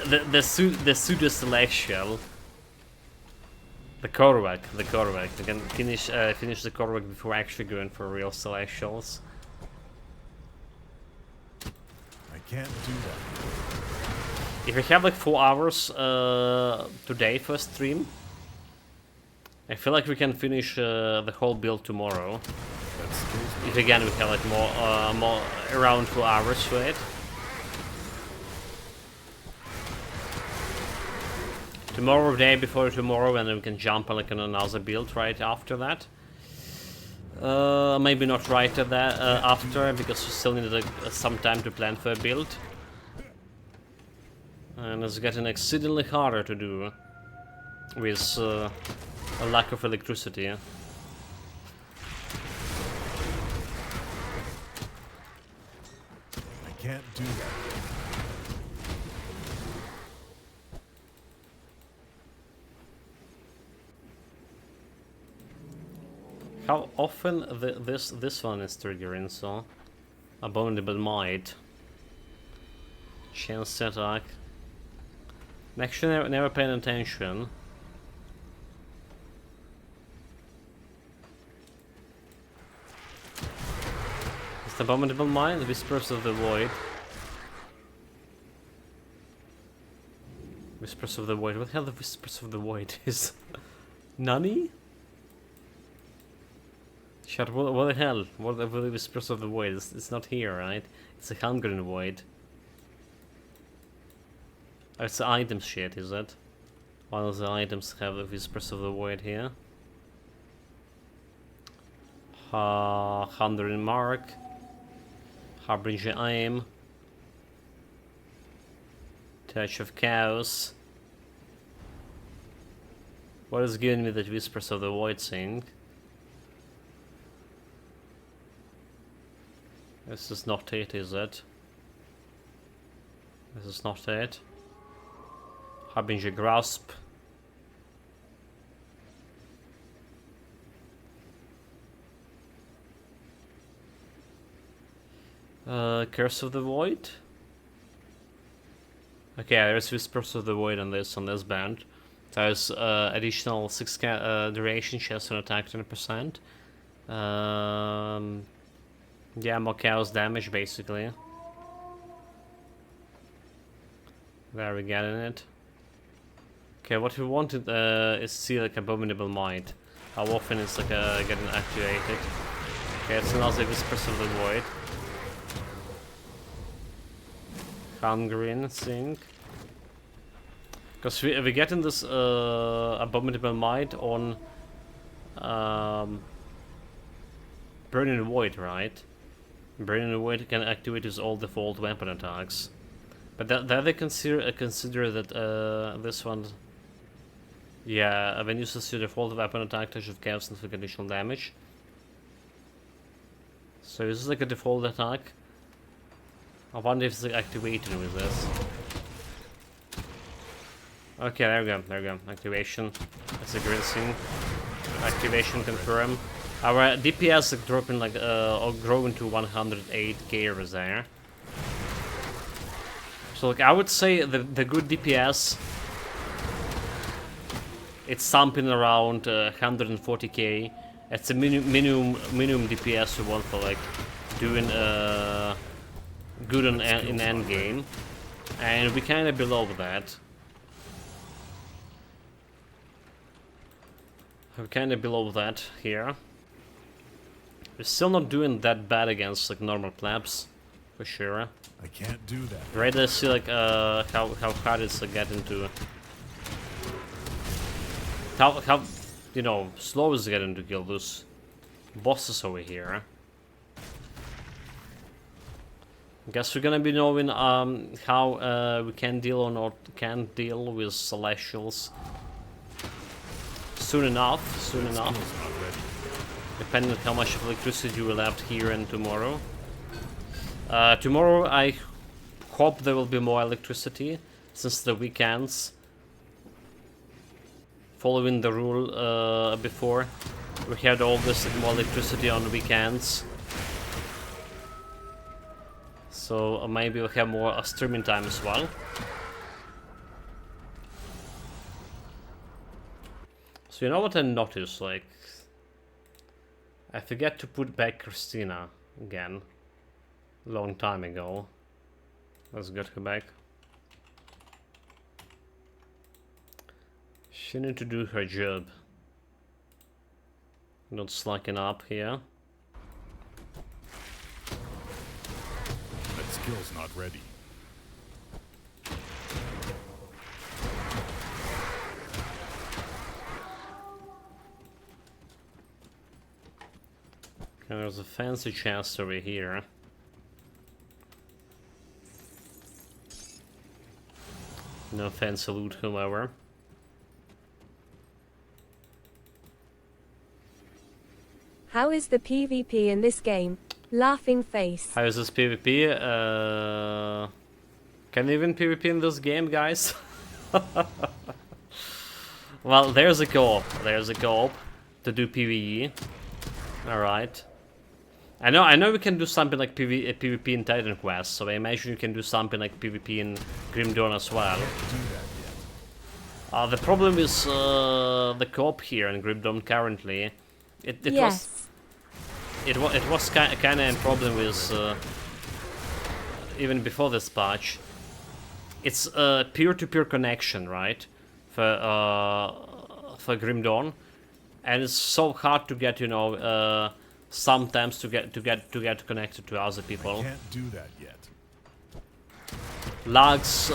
the pseudo celestial. The Korvac. We can finish the Korvac before actually going for real Celestials. I can't do that. If we have like 4 hours today for a stream, I feel like we can finish the whole build tomorrow. That skill's If again we have like more around 4 hours for it. Tomorrow, day before tomorrow, and then we can jump on like on another build right after that. Maybe not right at that after, because we still need like, some time to plan for a build. And it's getting exceedingly harder to do with a lack of electricity. I can't do that. How often this one is triggering? So, Abominable Might, Chance Attack. Actually, never paying attention. It's the Abominable Might, Whispers of the Void. Whispers of the Void. What the hell the Whispers of the Void is? Nani? Shut, what the hell? What the Whispers of the Void? It's not here, right? It's a Hungering Void. Oh, it's the item shit, is it? One of the items have the Whispers of the Void here. Hungering Mark. Harbinger Aim. Touch of Chaos. What is giving me the Whispers of the Void thing? This is not it, is it? This is not it. Harbinger Grasp. Curse of the Void. Okay, there's Whispers of the Void on this band. There's additional 6 duration, chest and attack 20%. Yeah, more chaos damage basically. There we get in it. Okay, what we wanted is to see like Abominable Might. How often it's like getting activated. Okay, it's another Whispers of the Void. Hungering Sink. Because we getting this Abominable Might on Burning Void, right? Burning Void can activate his all default weapon attacks. But that they consider that this one, yeah, when uses your default weapon attack, touch of chaos and inflict additional damage. So is this like a default attack? I wonder if it's like activated with this. Okay, there we go, activation. That's a green thing. Activation confirm. Our DPS like dropping like or growing to 108k over there. So like I would say the good DPS, it's something around 140k. It's a minimum DPS we want for like doing good in end game, and we kind of below that. We're kind of below that here. We're still not doing that bad against like normal plebs, for sure. I can't do that. Right, I see like how hard it's to get into. How you know slow is getting to kill those bosses over here. Guess we're gonna be knowing how we can deal or not can't deal with Celestials soon enough. Depending on how much of electricity we left here and tomorrow. Tomorrow I hope there will be more electricity since the weekends. Following the rule before, we had all this like, more electricity on the weekends. So maybe we'll have more streaming time as well. So you know what I noticed, like I forget to put back Christina again. Long time ago. Let's get her back. She need to do her job. Not slacking up here. That skill's not ready. Okay, there's a fancy chest over here. No fancy loot, however. How is the PvP in this game? Laughing face. How is this PvP? Can even PvP in this game, guys? Well, there's a co-op. There's a co-op to do PvE. Alright. I know we can do something like PvP in Titan Quest, so I imagine you can do something like PvP in Grim Dawn as well. The problem is the co-op here in Grim Dawn currently. Yes. It was kind of a problem with even before this patch. It's a peer-to-peer connection, right? For Grim Dawn, and it's so hard to get, you know, sometimes to get connected to other people. I can't do that yet. Lags,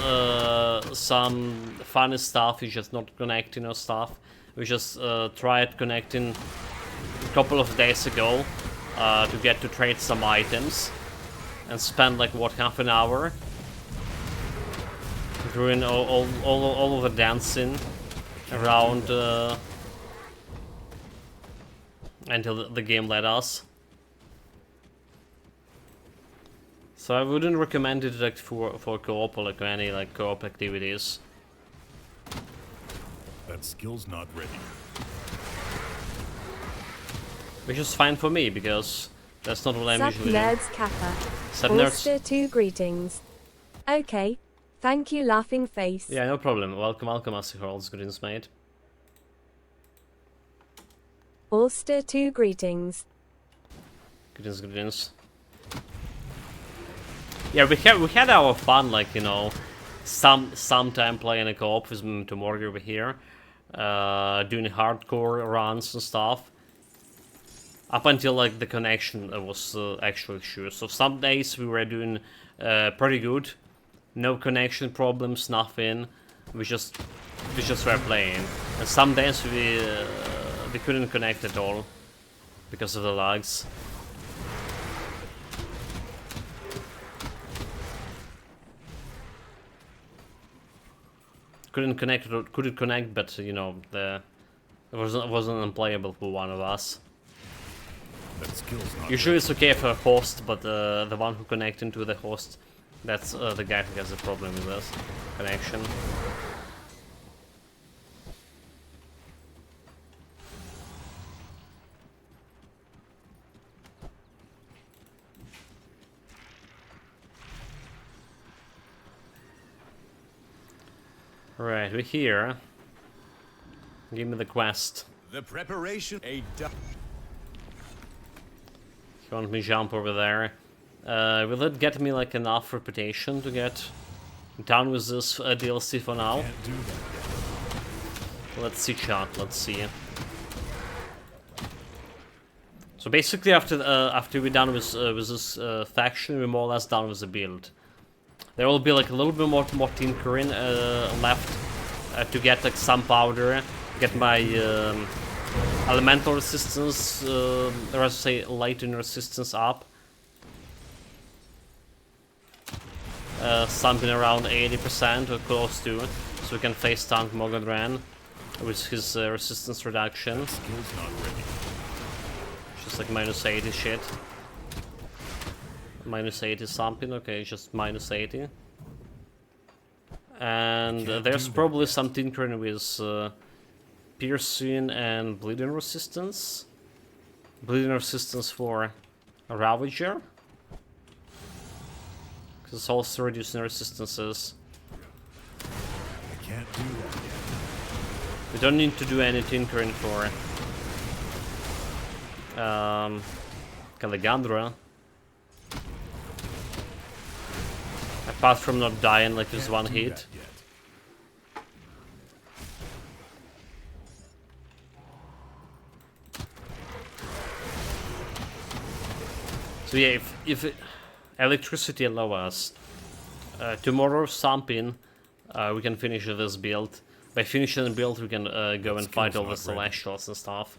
some funny stuff. You just not connecting or stuff. We just tried connecting a couple of days ago to get to trade some items, and spend like what, half an hour doing all of the dancing around until the game let us. So I wouldn't recommend it like for co-op or like any like co-op activities. That skill's not ready. Which is fine for me because that's not what I'm Sup usually doing. nerds Kappa. Sup nerds. Forster 2 greetings. Okay. Thank you, laughing face. Yeah, no problem. Welcome, welcome, Asihorls. Greetings, mate. Ulster 2 greetings. Greetings, greetings. Yeah, we had our fun, like, you know, sometime playing a co-op with Tomorrow over here, doing hardcore runs and stuff. Up until like the connection was actually issue. So some days we were doing pretty good, no connection problems, nothing. We just were playing, and some days we couldn't connect at all because of the lags. Couldn't connect, but you know, it wasn't unplayable for one of us. That skill's not Usually it's okay for a host, but the one who connecting to the host, that's the guy who has a problem with this connection. Right, we're here. Give me the quest. The preparation. You want me to jump over there? Will it get me like enough reputation to get done with this DLC for now? Can't do that yet. Let's see, chat. Let's see. So basically, after we're done with this faction, we're more or less done with the build. There will be like a little bit more tinkering left to get like some powder, get my elemental resistance, or I should say lightning resistance up. Something around 80% or close to, so we can face tank Morgan Ran with his resistance reduction. Skill's not ready. Just like minus 80 shit. Minus 80 something, okay, just minus 80. And there's probably some tinkering with piercing and bleeding resistance. Bleeding resistance for a Ravager. Because it's also reducing resistances. I can't do that yet. We don't need to do any tinkering for Caligandra. Apart from not dying like with one hit. That yet. So yeah, if electricity allows us, tomorrow something, we can finish this build. By finishing the build, we can go and fight all the Celestials and stuff.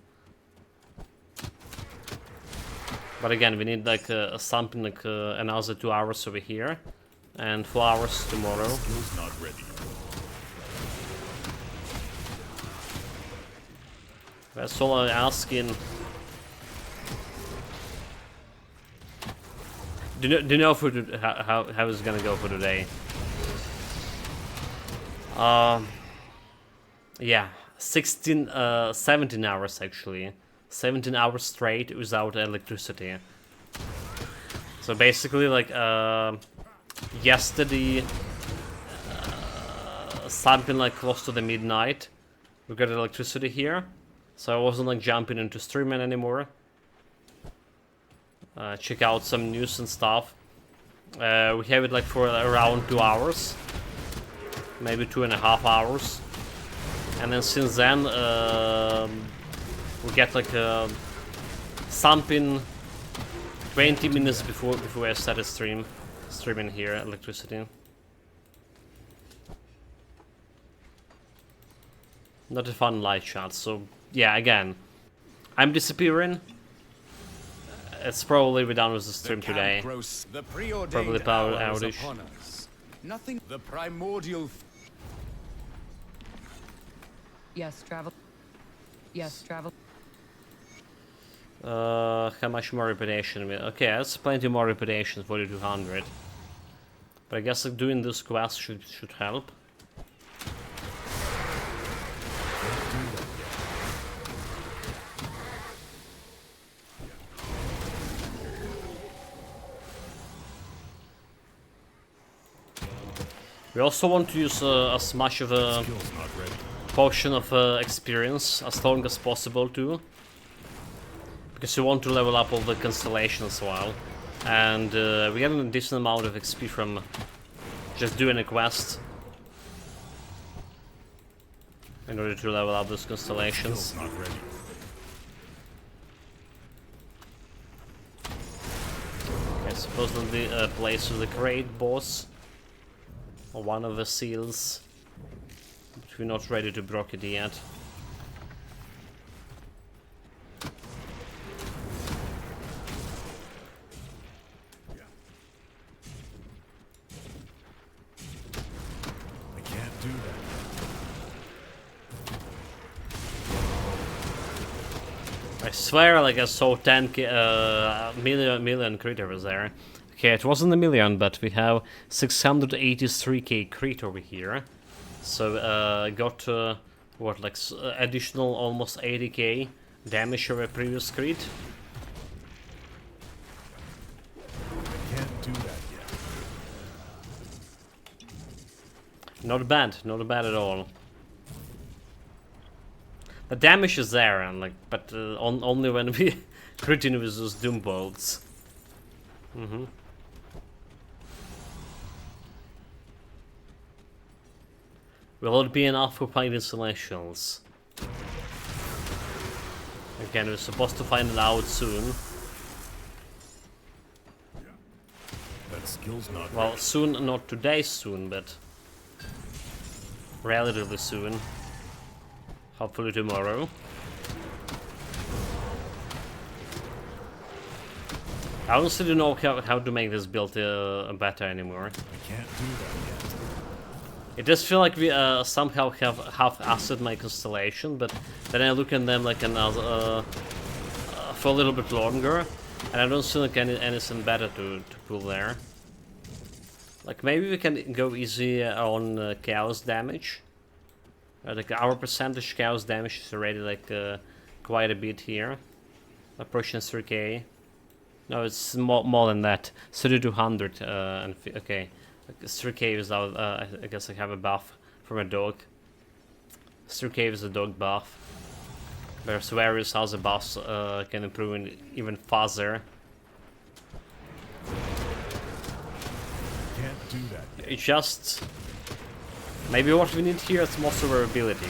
But again, we need like something like another 2 hours over here, and 4 hours tomorrow. Skill's not ready. That's all I'm asking. Do you know for how it's gonna go for today? Yeah, 17 hours actually. 17 hours straight without electricity. So basically, like yesterday, something like close to the midnight, we got electricity here. So I wasn't like jumping into streaming anymore. Check out some news and stuff. We have it like for around 2 hours, maybe 2.5 hours, and then since then we get like something 20 minutes before I started streaming here electricity. Not a fun live chat. So yeah, again, I'm disappearing. It's probably we're done with the stream today. Probably power outage. Nothing. The primordial. Yes, travel. Yes, travel. How much more reputation? Okay, that's plenty more reputation, 4200. But I guess like doing this quest should help. We also want to use as much of a Skill's not ready. potion of experience as long as possible too, because we want to level up all the constellations as well, and we get a decent amount of XP from just doing a quest in order to level up those constellations. Skill's not ready. Okay, supposedly the place of the great boss, or one of the seals, but we're not ready to block it yet. I can't do that. I swear, like I saw 10 million critters there. Okay, it wasn't a million, but we have 683k crit over here. So got what, like additional almost 80k damage over previous crit. I can't do that yet. Not bad at all. The damage is there, and like, but only when we crit in with those doom bolts. Will it be enough for finding Celestials? Again, we're supposed to find it out soon. That skill's not Well, ready. soon, not today soon, but relatively soon. Hopefully tomorrow. I honestly don't know how to make this build better anymore. I can't do that yet. It does feel like we somehow have half-assed my constellation, but then I look at them like another for a little bit longer, and I don't see like anything better to pull there. Like maybe we can go easy on chaos damage. Like our percentage chaos damage is already like quite a bit here, approaching 3k. No, it's more than that. 3200 and okay. 3k without, I guess I have a buff from a dog. 3k is a dog buff. Whereas various other buffs can improve even faster. Can't do that yet. It's just... maybe what we need here is more survivability.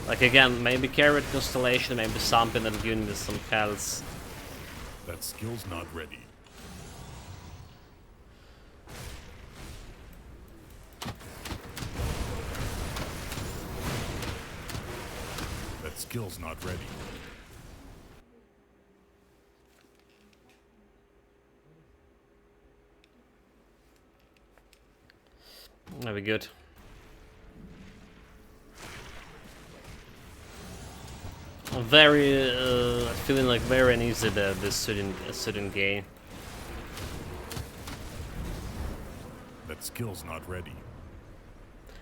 Like again, maybe carrot constellation, maybe something that gives me some health. That skill's not ready. That skill's not ready. That'd be good. I'm very feeling like very uneasy that this student game. That skill's not ready.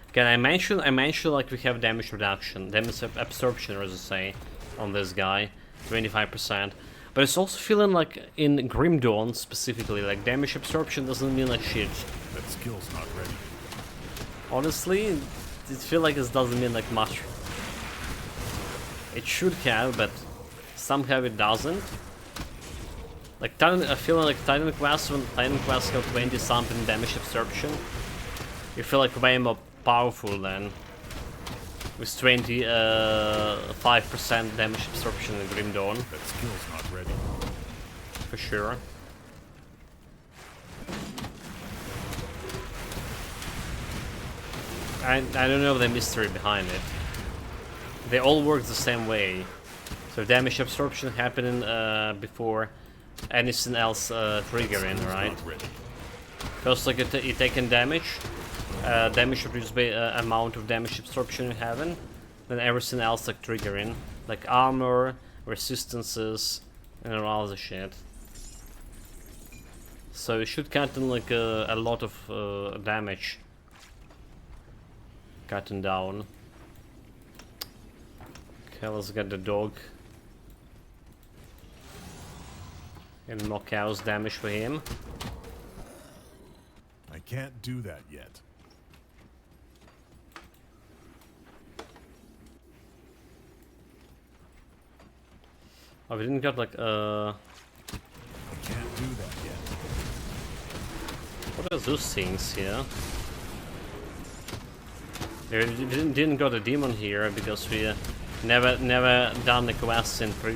Again, I mentioned like we have damage reduction, damage absorption, as I say, on this guy, 25%. But it's also feeling like in Grim Dawn specifically, like damage absorption doesn't mean like shit. That skill's not ready. Honestly, it feels like it doesn't mean like much. It should have, but somehow it doesn't. Like I feel like Titan Quest, when Titan Quest got 20 something damage absorption, you feel like way more powerful then. With 25% damage absorption in Grim Dawn, That skill's not ready. for sure. I don't know the mystery behind it. They all work the same way. So damage absorption happening before anything else triggering, Skill's right? not ready. First, like you taking damage, damage reduced by amount of damage absorption you're having, then everything else like triggering, like armor, resistances, and all other shit. So you should cut in like a lot of damage. Cutting down. Okay, let's get the dog. And more chaos damage for him. I can't do that yet. Oh, we didn't get like I can't do that yet. what are those things here? We didn't got a demon here because we never done the quest in previous